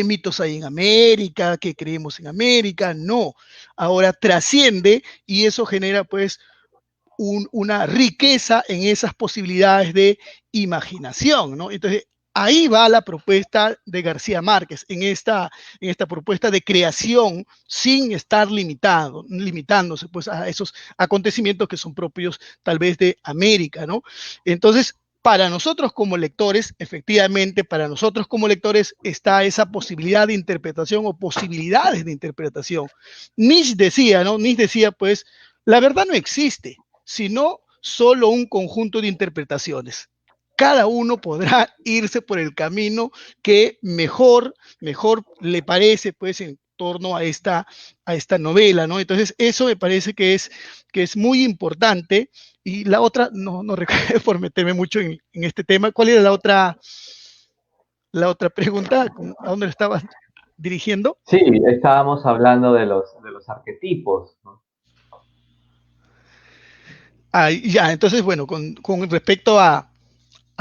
mitos hay en América, qué creemos en América, no, ahora trasciende y eso genera pues una riqueza en esas posibilidades de imaginación, ¿no? Entonces, ahí va la propuesta de García Márquez, en esta propuesta de creación sin estar limitándose pues a esos acontecimientos que son propios tal vez de América, ¿no? Entonces, para nosotros como lectores, efectivamente, para nosotros como lectores está esa posibilidad de interpretación o posibilidades de interpretación. Nietzsche decía, ¿no? Nietzsche decía, pues, la verdad no existe, sino solo un conjunto de interpretaciones. Cada uno podrá irse por el camino que mejor le parece, pues, en torno a esta novela, ¿no? Entonces, eso me parece que es muy importante. Y la otra, no recuerdo por meterme mucho en este tema, ¿cuál era la otra pregunta? ¿A dónde lo estabas dirigiendo? Sí, estábamos hablando de los arquetipos, ¿no? Ah, ya, entonces, bueno, con respecto a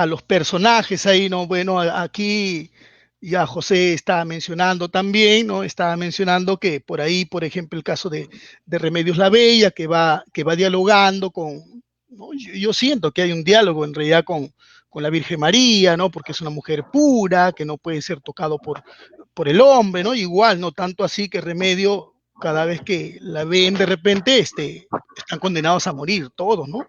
los personajes ahí, ¿no? Bueno, aquí ya José estaba mencionando también, ¿no? Estaba mencionando que por ahí, por ejemplo, el caso de Remedios la Bella, que va dialogando con, ¿no? Yo siento que hay un diálogo en realidad con la Virgen María, ¿no? Porque es una mujer pura, que no puede ser tocado por el hombre, ¿no? Igual, no tanto así que Remedio, cada vez que la ven de repente, están condenados a morir todos, ¿no?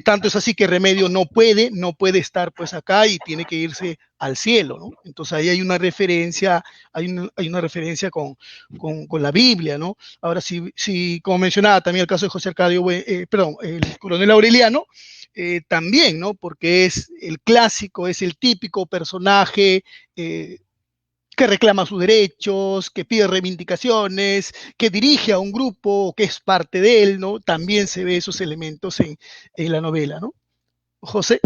Tanto es así que Remedio no puede estar pues acá y tiene que irse al cielo, ¿no? Entonces ahí hay una referencia, hay una referencia con la Biblia, ¿no? Ahora, si como mencionaba también el caso de José Arcadio, perdón, el coronel Aureliano, también, ¿no? Porque es el clásico, es el típico personaje que reclama sus derechos, que pide reivindicaciones, que dirige a un grupo, que es parte de él, ¿no? También se ve esos elementos en la novela, ¿no? José.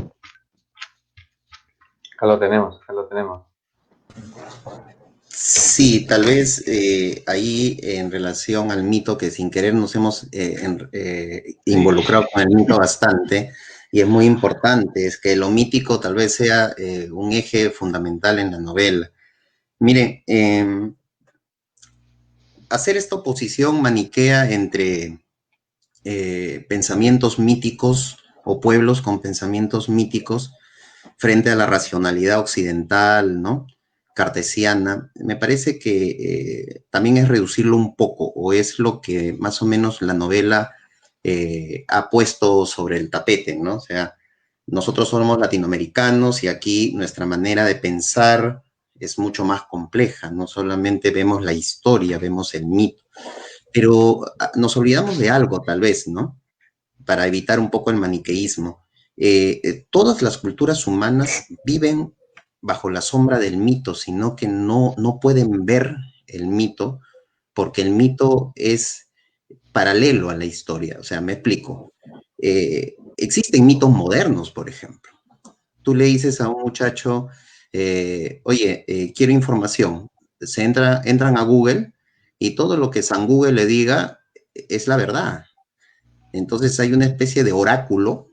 Acá lo tenemos, acá lo tenemos. Sí, tal vez ahí en relación al mito, que sin querer nos hemos involucrado con el mito bastante, y es muy importante, es que lo mítico tal vez sea un eje fundamental en la novela. Miren, hacer esta oposición maniquea entre pensamientos míticos o pueblos con pensamientos míticos frente a la racionalidad occidental, ¿no? Cartesiana, me parece que también es reducirlo un poco, o es lo que más o menos la novela ha puesto sobre el tapete, ¿no? O sea, nosotros somos latinoamericanos y aquí nuestra manera de pensar es mucho más compleja, no solamente vemos la historia, vemos el mito, pero nos olvidamos de algo tal vez, ¿no? Para evitar un poco el maniqueísmo. Todas las culturas humanas viven bajo la sombra del mito, sino que no pueden ver el mito porque el mito es paralelo a la historia. O sea, me explico. Existen mitos modernos, por ejemplo. Tú le dices a un muchacho, oye, quiero información. Entran a Google y todo lo que San Google le diga es la verdad. Entonces hay una especie de oráculo,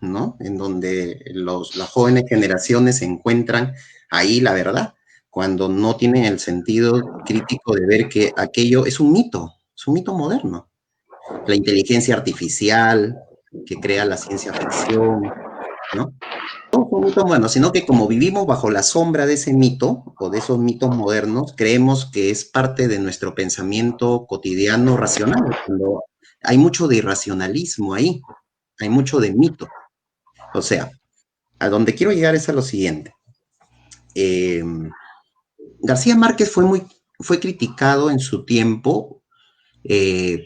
¿no? En donde las jóvenes generaciones encuentran ahí la verdad, cuando no tienen el sentido crítico de ver que aquello es un mito moderno. La inteligencia artificial que crea la ciencia ficción, ¿no? No son mitos buenos, sino que como vivimos bajo la sombra de ese mito o de esos mitos modernos, creemos que es parte de nuestro pensamiento cotidiano racional, cuando hay mucho de irracionalismo ahí, hay mucho de mito. O sea, a donde quiero llegar es a lo siguiente. García Márquez fue criticado en su tiempo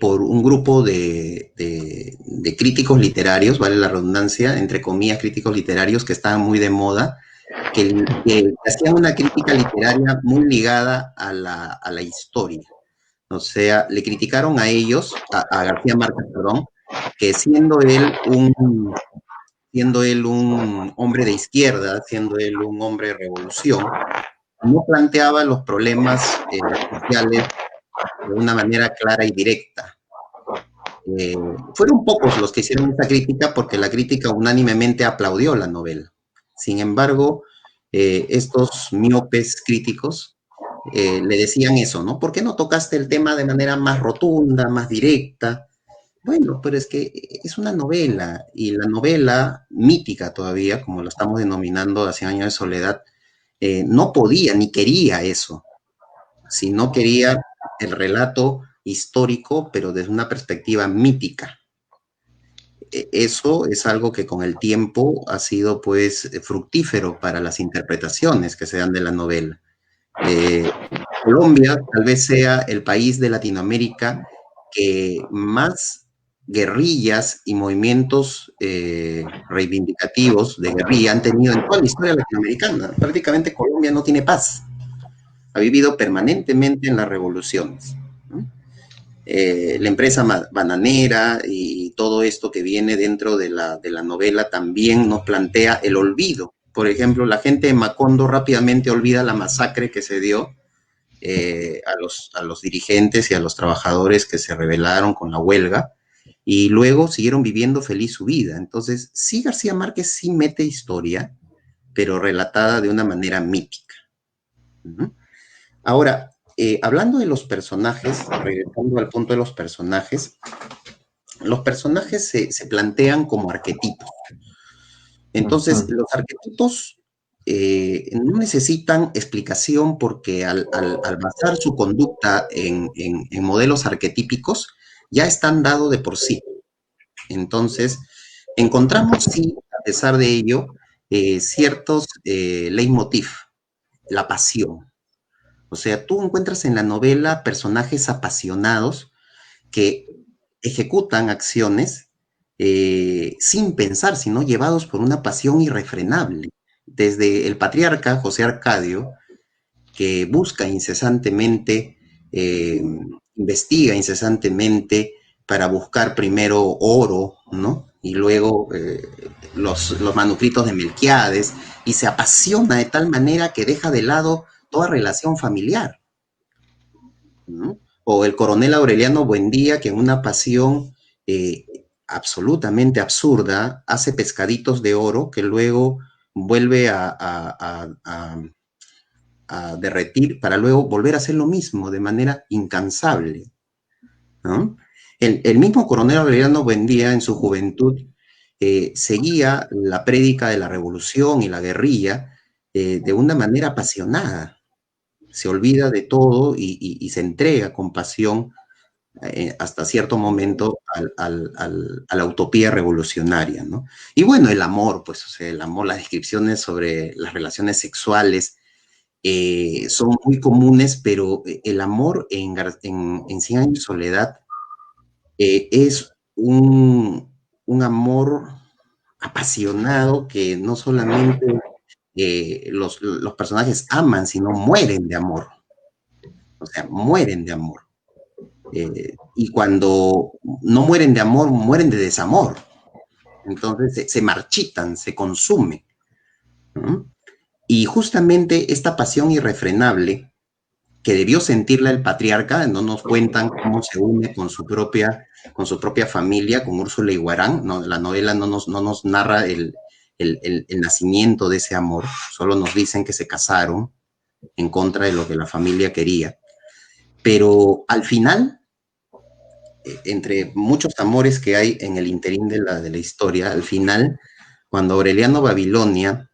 por un grupo de críticos literarios, vale la redundancia, entre comillas, críticos literarios que estaban muy de moda, que hacían una crítica literaria muy ligada a la historia. O sea, le criticaron a ellos, a García Márquez, perdón, que siendo él un hombre de izquierda, siendo él un hombre de revolución, no planteaba los problemas sociales de una manera clara y directa. Fueron pocos los que hicieron esta crítica porque la crítica unánimemente aplaudió la novela. Sin embargo, estos miopes críticos le decían eso, ¿no? ¿Por qué no tocaste el tema de manera más rotunda, más directa? Bueno, pero es que es una novela, y la novela mítica todavía, como la estamos denominando hace años de soledad, no podía ni quería eso, sino quería el relato histórico, pero desde una perspectiva mítica. eso es algo que con el tiempo ha sido pues fructífero para las interpretaciones que se dan de la novela. Colombia tal vez sea el país de Latinoamérica que más guerrillas y movimientos reivindicativos de guerrilla han tenido en toda la historia latinoamericana. Prácticamente Colombia no tiene paz. Ha vivido permanentemente en las revoluciones, ¿no? La empresa bananera y todo esto que viene dentro de la novela también nos plantea el olvido. Por ejemplo, la gente de Macondo rápidamente olvida la masacre que se dio a los dirigentes y a los trabajadores que se rebelaron con la huelga y luego siguieron viviendo feliz su vida. Entonces, sí, García Márquez sí mete historia, pero relatada de una manera mítica. ¿No? Ahora, hablando de los personajes, regresando al punto de los personajes se plantean como arquetipos. Entonces, los arquetipos no necesitan explicación porque al basar su conducta en modelos arquetípicos, ya están dados de por sí. Entonces, encontramos, sí, a pesar de ello, ciertos leitmotiv, la pasión. O sea, tú encuentras en la novela personajes apasionados que ejecutan acciones sin pensar, sino llevados por una pasión irrefrenable. Desde el patriarca José Arcadio, que busca incesantemente, investiga incesantemente para buscar primero oro, ¿no? Y luego los manuscritos de Melquíades, y se apasiona de tal manera que deja de lado toda relación familiar, ¿no? O el coronel Aureliano Buendía, que en una pasión absolutamente absurda hace pescaditos de oro que luego vuelve a derretir para luego volver a hacer lo mismo de manera incansable, ¿no? El mismo coronel Aureliano Buendía en su juventud seguía la prédica de la revolución y la guerrilla de una manera apasionada. Se olvida de todo y se entrega con pasión hasta cierto momento a la utopía revolucionaria, ¿no? Y bueno, el amor, pues, o sea, el amor, las descripciones sobre las relaciones sexuales son muy comunes, pero el amor en 100 años de soledad es un amor apasionado que no solamente los personajes aman, sino mueren de amor. O sea, mueren de amor. Y cuando no mueren de amor, mueren de desamor. Entonces se marchitan, se consumen, ¿no? Y justamente esta pasión irrefrenable que debió sentirla el patriarca, no nos cuentan cómo se une con su propia familia, con Úrsula Iguarán, ¿no? La novela no nos narra el nacimiento de ese amor, solo nos dicen que se casaron en contra de lo que la familia quería. Pero al final, entre muchos amores que hay en el interín de la historia, al final, cuando Aureliano Babilonia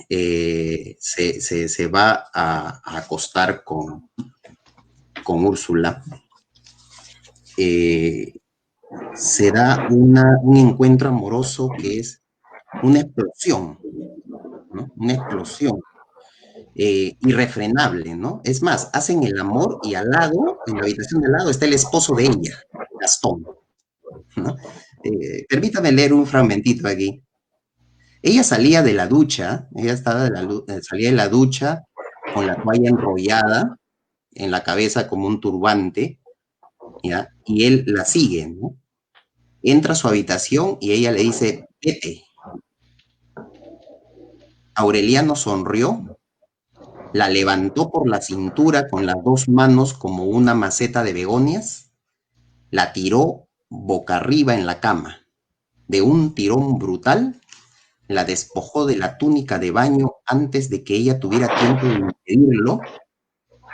se va a acostar con Úrsula, se da un encuentro amoroso que es una explosión, ¿no? Una explosión irrefrenable, ¿no? Es más, hacen el amor y al lado, en la habitación de al lado, está el esposo de ella, Gastón, ¿no? Permítame leer un fragmentito aquí. Ella salía de la ducha, salía de la ducha con la toalla enrollada en la cabeza como un turbante, ¿ya? Y él la sigue, ¿no? Entra a su habitación y ella le dice, vete. Aureliano sonrió, la levantó por la cintura con las dos manos como una maceta de begonias, la tiró boca arriba en la cama. De un tirón brutal, la despojó de la túnica de baño antes de que ella tuviera tiempo de impedirlo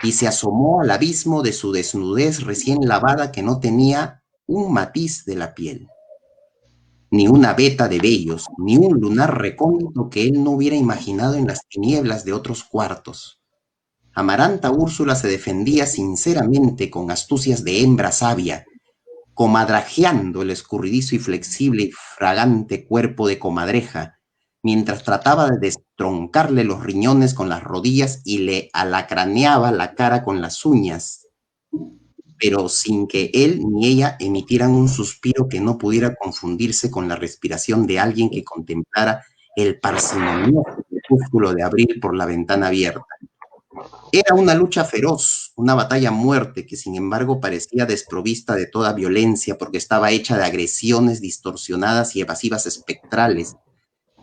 y se asomó al abismo de su desnudez recién lavada que no tenía un matiz de la piel, ni una veta de vellos, ni un lunar recóndito que él no hubiera imaginado en las tinieblas de otros cuartos. Amaranta Úrsula se defendía sinceramente con astucias de hembra sabia, comadrajeando el escurridizo y flexible y fragante cuerpo de comadreja, mientras trataba de destroncarle los riñones con las rodillas y le alacraneaba la cara con las uñas, pero sin que él ni ella emitieran un suspiro que no pudiera confundirse con la respiración de alguien que contemplara el parsimonioso crepúsculo de abril por la ventana abierta. Era una lucha feroz, una batalla a muerte que sin embargo parecía desprovista de toda violencia porque estaba hecha de agresiones distorsionadas y evasivas espectrales,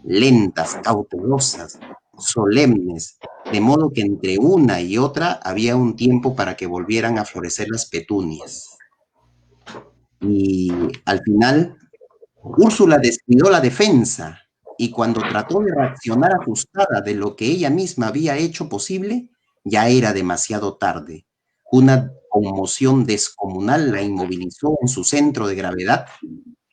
lentas, cautelosas, solemnes, de modo que entre una y otra había un tiempo para que volvieran a florecer las petunias. Y al final, Úrsula descuidó la defensa y cuando trató de reaccionar asustada de lo que ella misma había hecho posible, ya era demasiado tarde. Una conmoción descomunal la inmovilizó en su centro de gravedad,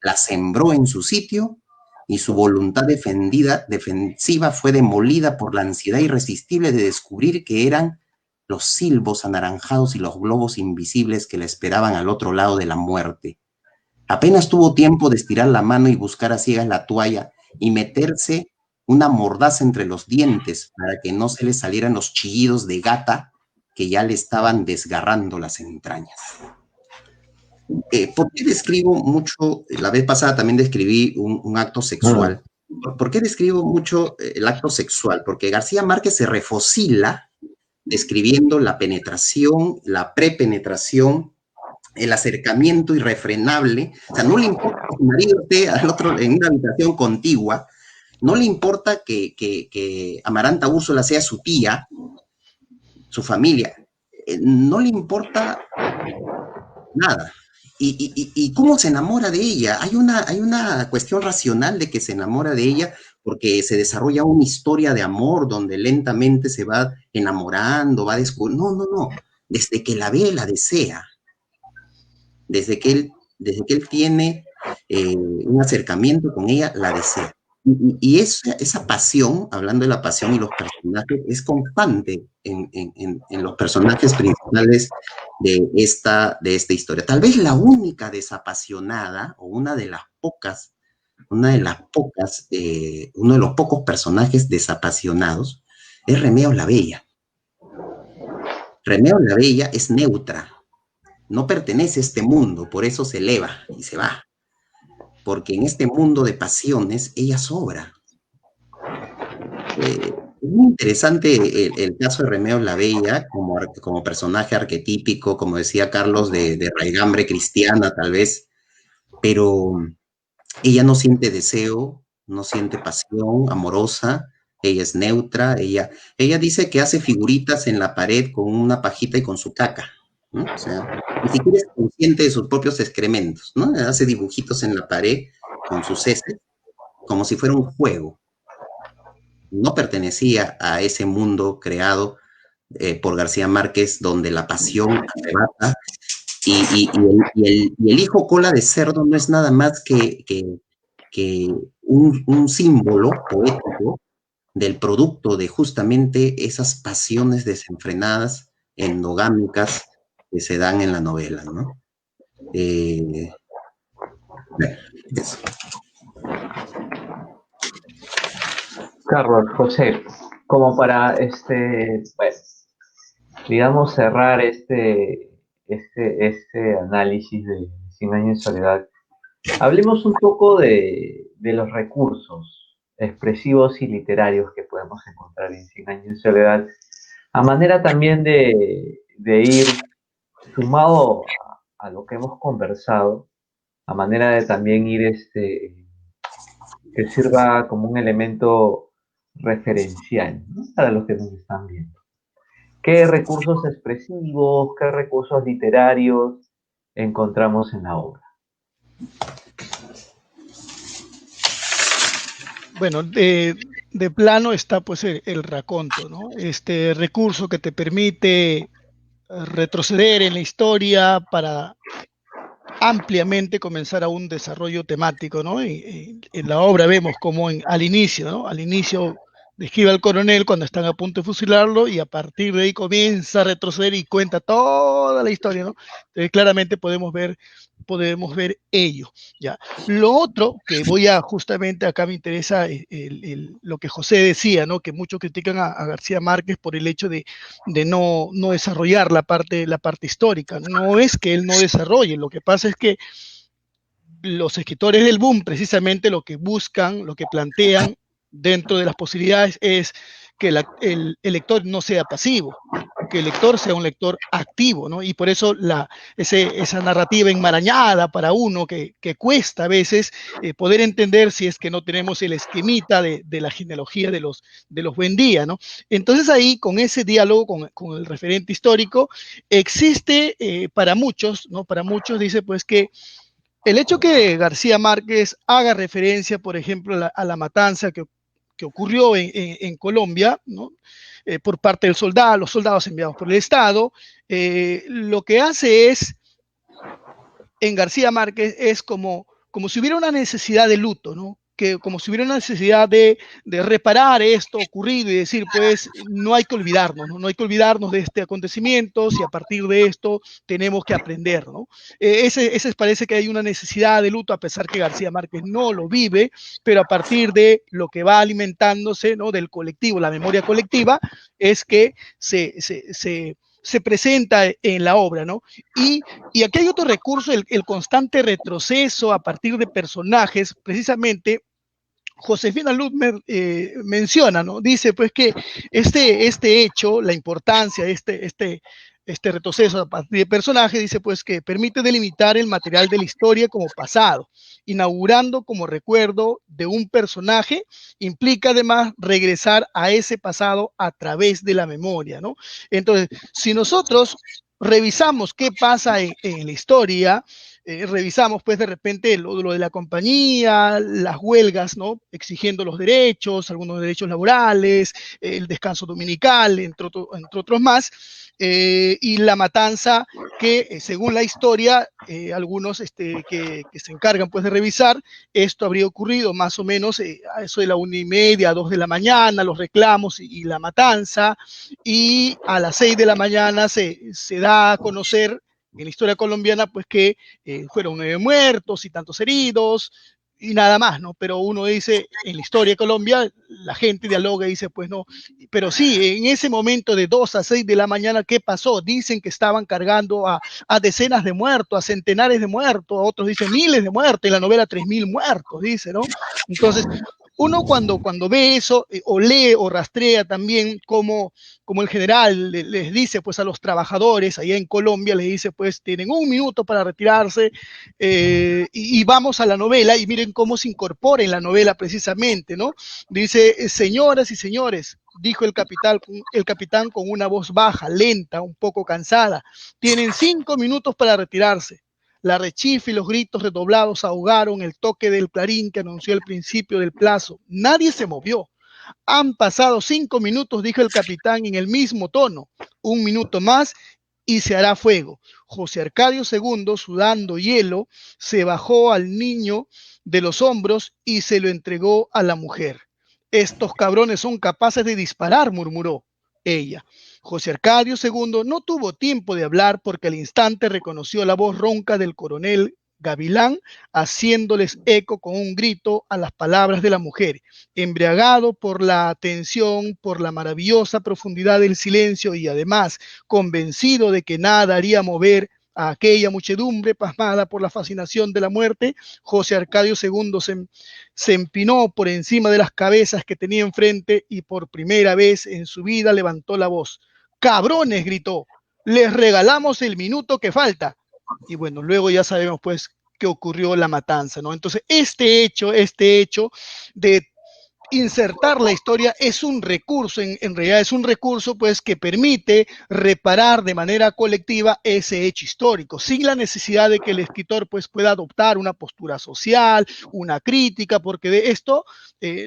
la sembró en su sitio y su voluntad defensiva fue demolida por la ansiedad irresistible de descubrir que eran los silbos anaranjados y los globos invisibles que la esperaban al otro lado de la muerte. Apenas tuvo tiempo de estirar la mano y buscar a ciegas la toalla y meterse una mordaza entre los dientes para que no se le salieran los chillidos de gata que ya le estaban desgarrando las entrañas. ¿Por qué describo mucho? La vez pasada también describí un acto sexual. ¿Por qué describo mucho el acto sexual? Porque García Márquez se refocila describiendo la penetración, la prepenetración, el acercamiento irrefrenable. O sea, no le importa que su marido esté al otro, en una habitación contigua, no le importa que Amaranta Úrsula sea su tía, su familia, no le importa nada. ¿Y cómo se enamora de ella? Hay una cuestión racional de que se enamora de ella porque se desarrolla una historia de amor donde lentamente se va enamorando, va descubriendo. No. Desde que la ve, la desea. Desde que él tiene un acercamiento con ella, la desea. Y esa pasión, hablando de la pasión y los personajes, es constante en los personajes principales de esta historia. Tal vez la única desapasionada, o uno de los pocos personajes desapasionados, es Remeo la Bella. Remeo la Bella es neutra, no pertenece a este mundo, por eso se eleva y se va. Porque en este mundo de pasiones, ella sobra. Es muy interesante el caso de Remeo la Bella como personaje arquetípico, como decía Carlos, de raigambre cristiana tal vez, pero ella no siente deseo, no siente pasión amorosa, ella es neutra, ella dice que hace figuritas en la pared con una pajita y con su caca, ¿no? O sea, ni siquiera es consciente de sus propios excrementos, ¿no? Hace dibujitos en la pared con sus heces, como si fuera un juego. No pertenecía a ese mundo creado por García Márquez, donde la pasión arrebata, y el hijo cola de cerdo no es nada más que un símbolo poético del producto de justamente esas pasiones desenfrenadas, endogámicas, que se dan en la novela, ¿no? Eso. Carlos, José, como para digamos cerrar este análisis de 100 años de soledad, hablemos un poco de los recursos expresivos y literarios que podemos encontrar en 100 años de soledad, a manera también de ir sumado a lo que hemos conversado, a manera de también ir que sirva como un elemento referencial, ¿no? Para los que nos están viendo. ¿Qué recursos expresivos, qué recursos literarios encontramos en la obra? Bueno, de plano está pues el raconto, ¿no? Este recurso que te permite retroceder en la historia para ampliamente comenzar a un desarrollo temático, ¿no? En la obra vemos como al inicio, ¿no? Al inicio describe al coronel cuando están a punto de fusilarlo y a partir de ahí comienza a retroceder y cuenta toda la historia, ¿no? Entonces, claramente podemos ver ello, ¿ya? Lo otro que voy a, justamente acá me interesa lo que José decía, ¿no? Que muchos critican a García Márquez por el hecho de no desarrollar la parte histórica. No es que él no desarrolle, lo que pasa es que los escritores del boom precisamente lo que buscan, lo que plantean dentro de las posibilidades es que el lector no sea pasivo, que el lector sea un lector activo, ¿no? Y por eso esa narrativa enmarañada para uno que cuesta a veces poder entender si es que no tenemos el esquemita de la genealogía de los Buendía, ¿no? Entonces ahí, con ese diálogo con el referente histórico, existe para muchos, ¿no? Para muchos dice pues que el hecho que García Márquez haga referencia, por ejemplo, a la matanza que ocurrió en Colombia, ¿no? Por parte del soldado, los soldados enviados por el Estado, lo que hace es, en García Márquez, es como si hubiera una necesidad de luto, ¿no? Como si hubiera una necesidad de reparar esto ocurrido y decir, pues, no hay que olvidarnos, ¿no? No hay que olvidarnos de este acontecimiento, y a partir de esto tenemos que aprender, ¿no? Ese parece que hay una necesidad de luto, a pesar que García Márquez no lo vive, pero a partir de lo que va alimentándose, ¿no? Del colectivo, la memoria colectiva, es que se presenta en la obra, ¿no? Y aquí hay otro recurso, el constante retroceso a partir de personajes. Precisamente Josefina Ludmer menciona, ¿no? Dice pues que este hecho, la importancia de este retroceso a partir de personajes, dice pues que permite delimitar el material de la historia como pasado, inaugurando como recuerdo de un personaje, implica además regresar a ese pasado a través de la memoria, ¿no? Entonces, si nosotros revisamos qué pasa en la historia, revisamos pues de repente lo de la compañía, las huelgas, ¿no? Exigiendo los derechos, algunos derechos laborales, el descanso dominical, entre otros más, y la matanza que según la historia, algunos que se encargan pues de revisar, esto habría ocurrido más o menos a eso de la 1:30, 2 de la mañana, los reclamos y la matanza, y a las 6 de la mañana se da a conocer en la historia colombiana, pues que fueron 9 muertos y tantos heridos y nada más, ¿no? Pero uno dice, en la historia de Colombia, la gente dialoga y dice, pues no, pero sí, en ese momento de 2 a 6 de la mañana, ¿qué pasó? Dicen que estaban cargando a decenas de muertos, a centenares de muertos, a otros dicen miles de muertos, en la novela 3.000 muertos, dice, ¿no? Entonces, uno cuando ve eso, o lee o rastrea también como el general les dice pues a los trabajadores allá en Colombia, les dice pues tienen 1 minuto para retirarse, y vamos a la novela y miren cómo se incorpora en la novela precisamente, ¿no? Dice, señoras y señores, dijo el capitán con una voz baja, lenta, un poco cansada, tienen 5 minutos para retirarse. La rechifa y los gritos redoblados ahogaron el toque del clarín que anunció el principio del plazo. Nadie se movió. Han pasado 5 minutos, dijo el capitán en el mismo tono. 1 minuto más y se hará fuego. José Arcadio II, sudando hielo, se bajó al niño de los hombros y se lo entregó a la mujer. Estos cabrones son capaces de disparar, murmuró ella. José Arcadio II no tuvo tiempo de hablar porque al instante reconoció la voz ronca del coronel Gavilán, haciéndoles eco con un grito a las palabras de la mujer. Embriagado por la atención, por la maravillosa profundidad del silencio y además convencido de que nada haría mover a aquella muchedumbre pasmada por la fascinación de la muerte, José Arcadio II se empinó por encima de las cabezas que tenía enfrente y por primera vez en su vida levantó la voz. ¡Cabrones!, gritó. Les regalamos el minuto que falta. Y bueno, luego ya sabemos pues que ocurrió la matanza, ¿no? Entonces, este hecho de insertar la historia es un recurso, en realidad es un recurso pues que permite reparar de manera colectiva ese hecho histórico, sin la necesidad de que el escritor pues pueda adoptar una postura social, una crítica, porque de esto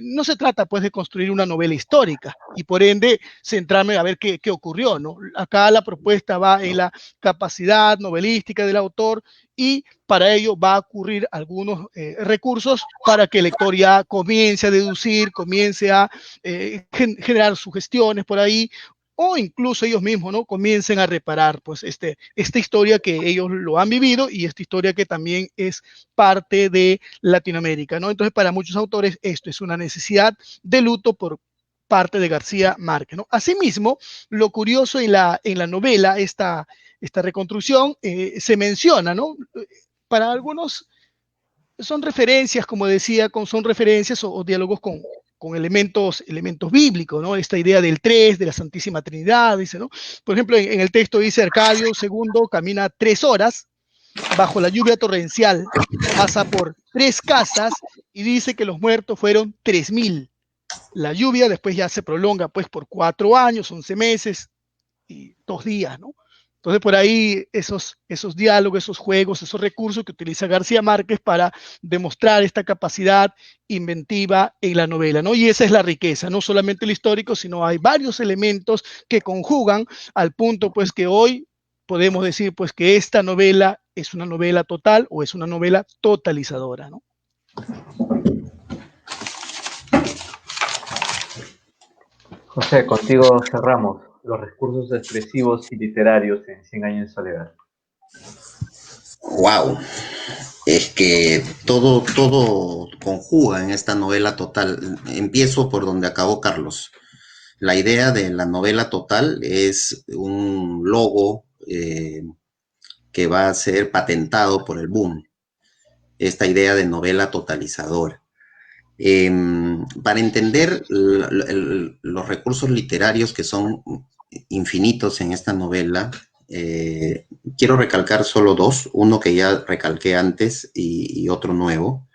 no se trata pues de construir una novela histórica y por ende centrarme a ver qué ocurrió, ¿no? Acá la propuesta va en la capacidad novelística del autor y para ello va a ocurrir algunos recursos para que el lector ya comience a deducir, comience a generar sugestiones por ahí, o incluso ellos mismos, ¿no?, comiencen a reparar pues esta historia que ellos lo han vivido y esta historia que también es parte de Latinoamérica, ¿no? Entonces, para muchos autores esto es una necesidad de luto por parte de García Márquez, ¿no? Asimismo, lo curioso en la novela, esta reconstrucción, se menciona, ¿no? Para algunos son referencias, como decía, son referencias o diálogos con elementos bíblicos, ¿no? Esta idea del 3, de la Santísima Trinidad, dice, ¿no? Por ejemplo, en el texto dice, Arcadio II camina 3 horas bajo la lluvia torrencial, pasa por 3 casas y dice que los muertos fueron 3000. La lluvia después ya se prolonga pues por 4 años, 11 meses y 2 días, ¿no? Entonces, por ahí esos diálogos, esos juegos, esos recursos que utiliza García Márquez para demostrar esta capacidad inventiva en la novela, ¿no? Y esa es la riqueza, no solamente lo histórico, sino hay varios elementos que conjugan al punto, pues, que hoy podemos decir, pues, que esta novela es una novela total o es una novela totalizadora, ¿no? José, contigo cerramos los recursos expresivos y literarios en 100 años de soledad. ¡Wow! Es que todo conjuga en esta novela total. Empiezo por donde acabó Carlos. La idea de la novela total es un logo que va a ser patentado por el boom. Esta idea de novela totalizadora. Para entender los recursos literarios que son infinitos en esta novela, quiero recalcar solo 2, uno que ya recalqué antes y otro nuevo.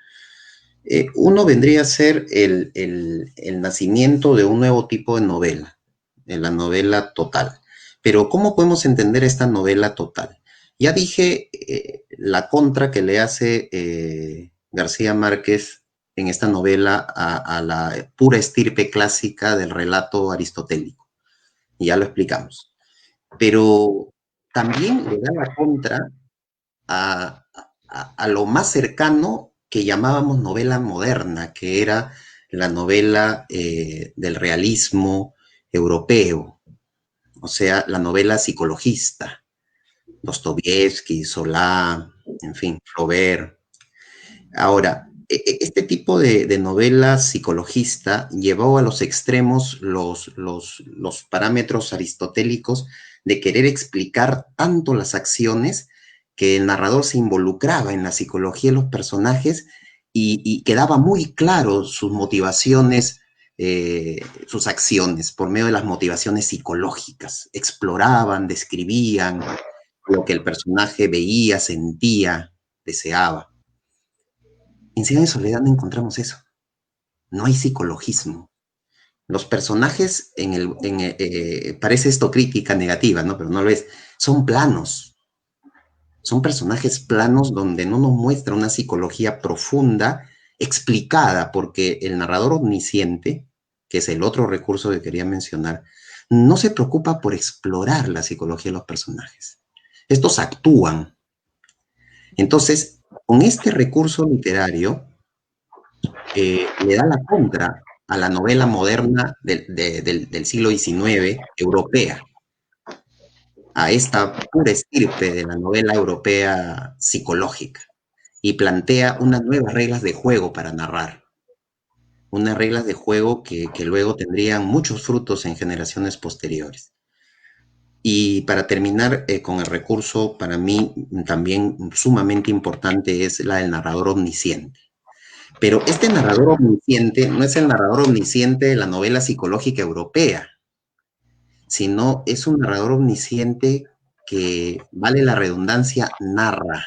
Uno vendría a ser el nacimiento de un nuevo tipo de novela, de la novela total. Pero ¿cómo podemos entender esta novela total? Ya dije la contra que le hace García Márquez en esta novela a la pura estirpe clásica del relato aristotélico. Y ya lo explicamos. Pero también le da la contra a lo más cercano que llamábamos novela moderna, que era la novela del realismo europeo, o sea, la novela psicologista, Dostoyevsky, Solá, en fin, Flaubert. Ahora, este tipo de novela psicologista llevó a los extremos los parámetros aristotélicos de querer explicar tanto las acciones que el narrador se involucraba en la psicología de los personajes y quedaba muy claro sus motivaciones, sus acciones, por medio de las motivaciones psicológicas. Exploraban, describían lo que el personaje veía, sentía, deseaba. En 100 años de soledad no encontramos eso. No hay psicologismo. Los personajes, parece esto crítica negativa, ¿no? Pero no lo es. Son planos. Son personajes planos donde no nos muestra una psicología profunda, explicada, porque el narrador omnisciente, que es el otro recurso que quería mencionar, no se preocupa por explorar la psicología de los personajes. Estos actúan. Entonces, con este recurso literario, le da la contra a la novela moderna del siglo XIX, europea, a esta pura estirpe de la novela europea psicológica, y plantea unas nuevas reglas de juego para narrar, unas reglas de juego que luego tendrían muchos frutos en generaciones posteriores. Y para terminar con el recurso, para mí también sumamente importante es la del narrador omnisciente. Pero este narrador omnisciente no es el narrador omnisciente de la novela psicológica europea, sino es un narrador omnisciente que, vale la redundancia, narra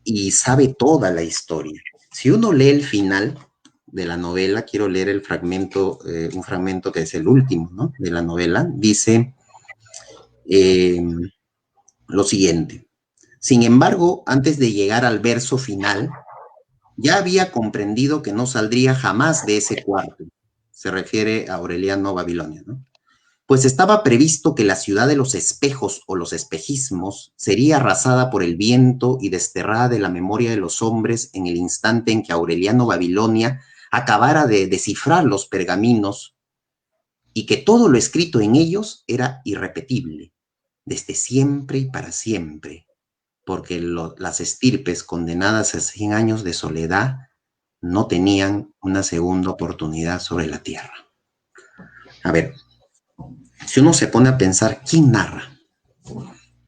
y sabe toda la historia. Si uno lee el final de la novela, quiero leer el fragmento, un fragmento que es el último, ¿no?, de la novela, dice lo siguiente: sin embargo, antes de llegar al verso final, ya había comprendido que no saldría jamás de ese cuarto. Se refiere a Aureliano Babilonia, ¿no? pues estaba previsto que la ciudad de los espejos o los espejismos sería arrasada por el viento y desterrada de la memoria de los hombres en el instante en que Aureliano Babilonia acabara de descifrar los pergaminos y que todo lo escrito en ellos era irrepetible, desde siempre y para siempre, porque las estirpes condenadas a 100 años de soledad no tenían una segunda oportunidad sobre la tierra. A ver, si uno se pone a pensar, ¿quién narra?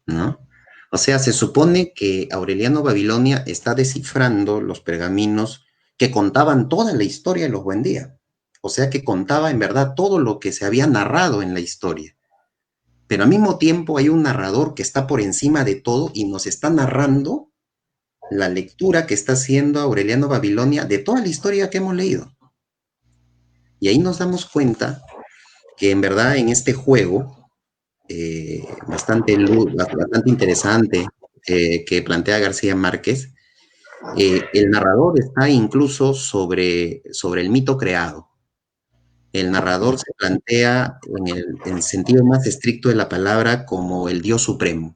¿No? O sea, se supone que Aureliano Babilonia está descifrando los pergaminos que contaban toda la historia de los Buendía. O sea, que contaba en verdad todo lo que se había narrado en la historia. Pero al mismo tiempo hay un narrador que está por encima de todo y nos está narrando la lectura que está haciendo Aureliano Babilonia de toda la historia que hemos leído. Y ahí nos damos cuenta que en verdad en este juego bastante interesante que plantea García Márquez, el narrador está incluso sobre el mito creado. El narrador se plantea en el sentido más estricto de la palabra como el Dios supremo.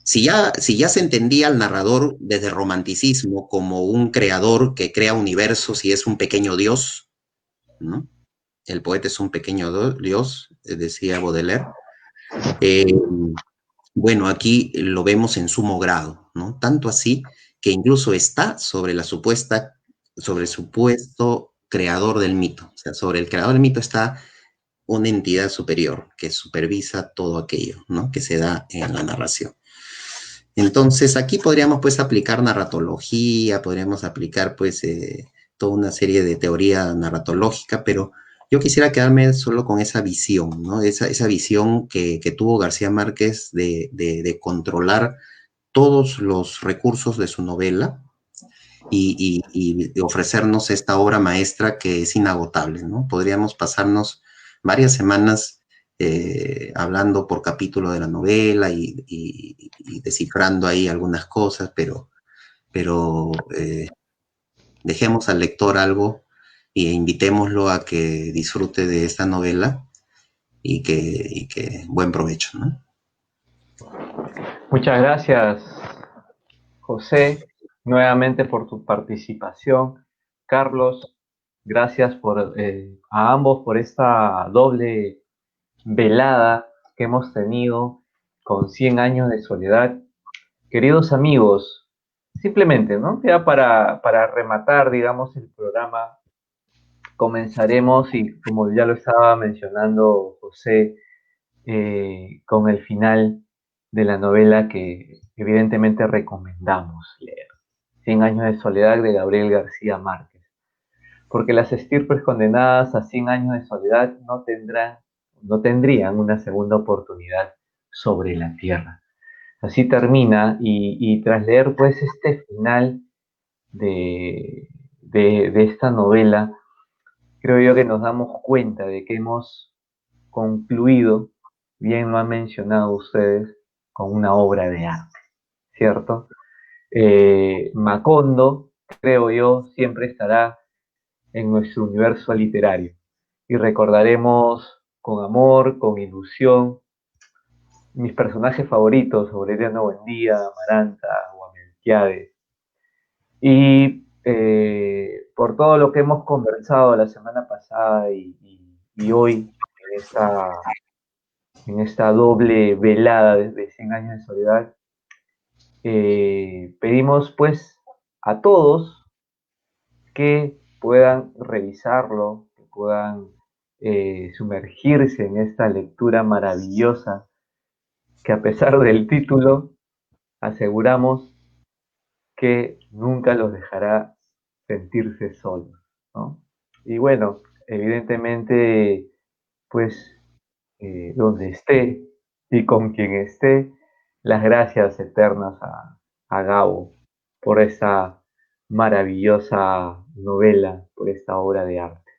Si ya se entendía al narrador desde el romanticismo como un creador que crea universos y es un pequeño Dios, ¿no? El poeta es un pequeño Dios, decía Baudelaire. Bueno, aquí lo vemos en sumo grado, ¿no? Tanto así que incluso está sobre el supuesto creador del mito. O sea, sobre el creador del mito está una entidad superior que supervisa todo aquello, ¿no? Que se da en la narración. Entonces, aquí podríamos, pues, aplicar narratología, podríamos aplicar, pues, toda una serie de teoría narratológica, pero yo quisiera quedarme solo con esa visión, ¿no? Esa visión que tuvo García Márquez de controlar todos los recursos de su novela y ofrecernos esta obra maestra que es inagotable, ¿no? Podríamos pasarnos varias semanas hablando por capítulo de la novela y descifrando ahí algunas cosas, pero dejemos al lector algo e invitémoslo a que disfrute de esta novela y que buen provecho, ¿no? Muchas gracias, José, nuevamente por tu participación. Carlos, gracias a ambos por esta doble velada que hemos tenido con 100 años de soledad. Queridos amigos, simplemente, ¿no? Ya para rematar, digamos, el programa, comenzaremos, y como ya lo estaba mencionando José, con el final de la novela que evidentemente recomendamos leer, 100 años de soledad de Gabriel García Márquez, porque las estirpes condenadas a 100 años de soledad no tendrían una segunda oportunidad sobre la tierra. Así termina, y tras leer pues este final de esta novela, creo yo que nos damos cuenta de que hemos concluido, bien lo han mencionado ustedes, con una obra de arte, ¿cierto? Macondo, creo yo, siempre estará en nuestro universo literario y recordaremos con amor, con ilusión, mis personajes favoritos, Aureliano Buendía, Amaranta, Guamelquiades, y por todo lo que hemos conversado la semana pasada y hoy en esta doble velada de 100 años de soledad, pedimos pues a todos que puedan revisarlo, que puedan sumergirse en esta lectura maravillosa que, a pesar del título, aseguramos que nunca los dejará sentirse solos, ¿no? Y bueno, evidentemente, pues donde esté y con quien esté, las gracias eternas a Gabo por esta maravillosa novela, por esta obra de arte.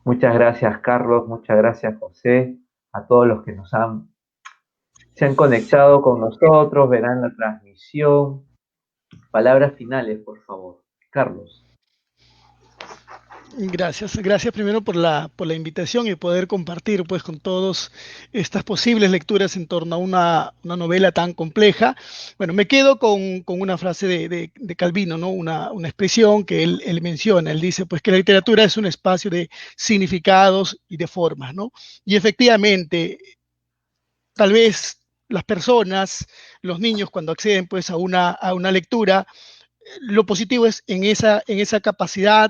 Muchas gracias, Carlos, muchas gracias, José, a todos los que se han conectado con nosotros, verán la transmisión. Palabras finales, por favor. Carlos. Gracias, gracias primero por la invitación y poder compartir pues con todos estas posibles lecturas en torno a una novela tan compleja. Bueno, me quedo con una frase de Calvino, ¿no? Una expresión que él menciona. Él dice pues que la literatura es un espacio de significados y de formas, ¿no? Y efectivamente, tal vez las personas, los niños cuando acceden pues a una lectura, lo positivo es en esa capacidad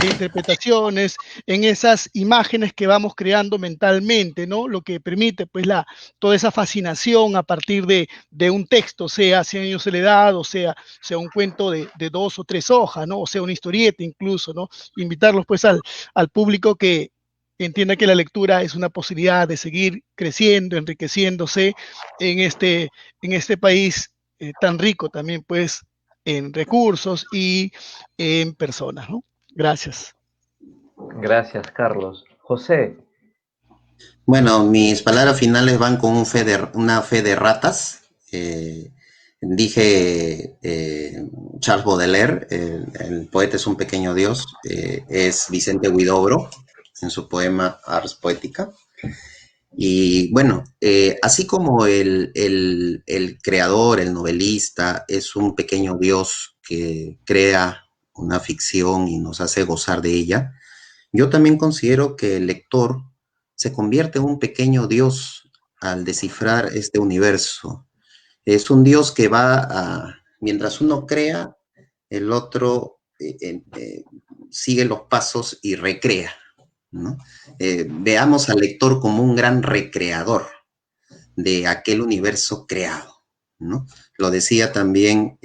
de interpretaciones, en esas imágenes que vamos creando mentalmente, ¿no? Lo que permite, pues, toda esa fascinación a partir de un texto, sea Cien años de soledad, o sea un cuento de 2 o 3 hojas, ¿no? O sea una historieta incluso, ¿no? Invitarlos, pues, al público que entienda que la lectura es una posibilidad de seguir creciendo, enriqueciéndose en este país tan rico también, pues, en recursos y en personas, ¿no? Gracias. Gracias, Carlos. José, Bueno, mis palabras finales van con una fe de ratas. Dije Charles Baudelaire, el poeta es un pequeño dios, es Vicente Huidobro en su poema Ars Poética. Y bueno, así como el creador, el novelista, es un pequeño dios que crea una ficción y nos hace gozar de ella, yo también considero que el lector se convierte en un pequeño dios al descifrar este universo. Es un dios que mientras uno crea, el otro sigue los pasos y recrea, ¿no? Veamos al lector como un gran recreador de aquel universo creado, ¿no? Lo decía también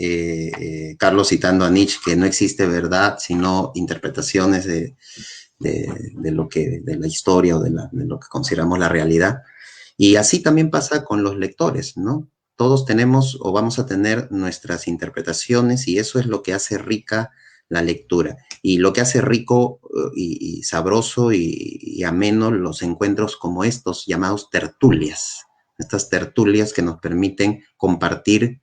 Carlos citando a Nietzsche, que no existe verdad, sino interpretaciones de la historia o de lo que consideramos la realidad. Y así también pasa con los lectores, ¿no? Todos tenemos o vamos a tener nuestras interpretaciones y eso es lo que hace rica la lectura. Y lo que hace rico y sabroso y ameno los encuentros como estos llamados tertulias. Estas tertulias que nos permiten compartir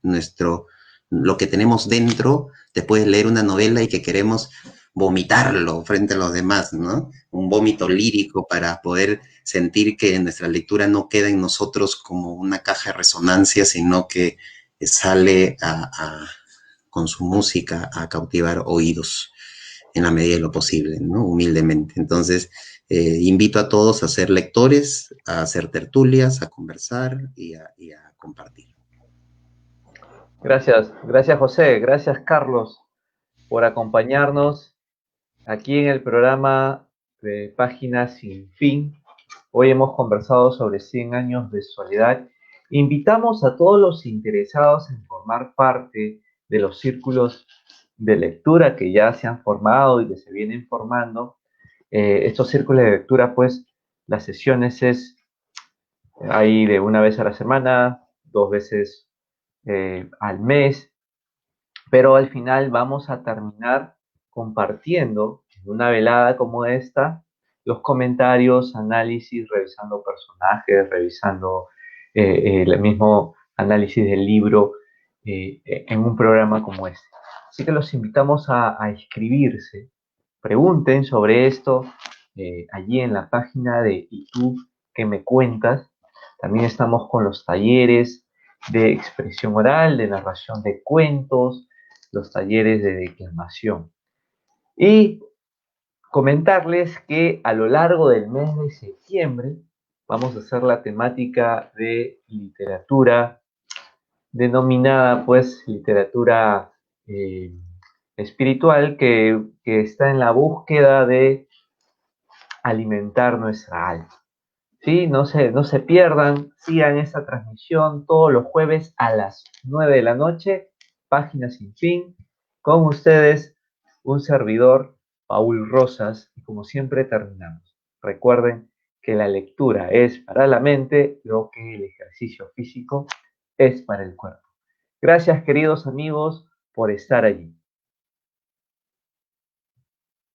lo que tenemos dentro después de leer una novela y que queremos vomitarlo frente a los demás, ¿no? Un vómito lírico para poder sentir que nuestra lectura no queda en nosotros como una caja de resonancia, sino que sale con su música a cautivar oídos en la medida de lo posible, ¿no? Humildemente. Entonces, invito a todos a ser lectores, a hacer tertulias, a conversar y a compartir. gracias, gracias José, gracias Carlos por acompañarnos aquí en el programa de Páginas Sin Fin. Hoy hemos conversado sobre 100 años de soledad. Invitamos a todos los interesados en formar parte de los círculos de lectura que ya se han formado y que se vienen formando. Estos círculos de lectura, pues, las sesiones hay de una vez a la semana, 2 veces al mes, pero al final vamos a terminar compartiendo en una velada como esta los comentarios, análisis, revisando personajes, revisando el mismo análisis del libro en un programa como este. Así que los invitamos a inscribirse, pregunten sobre esto allí en la página de YouTube que me cuentas. También estamos con los talleres de expresión oral, de narración de cuentos, los talleres de declamación. Y comentarles que a lo largo del mes de septiembre vamos a hacer la temática de literatura, denominada pues literatura espiritual, que está en la búsqueda de alimentar nuestra alma. ¿Sí? No se pierdan, sigan esta transmisión todos los jueves a las 9 de la noche, Páginas Sin Fin, con ustedes, un servidor, Paul Rosas, y como siempre terminamos. Recuerden que la lectura es para la mente lo que el ejercicio físico es para el cuerpo. Gracias, queridos amigos, por estar allí.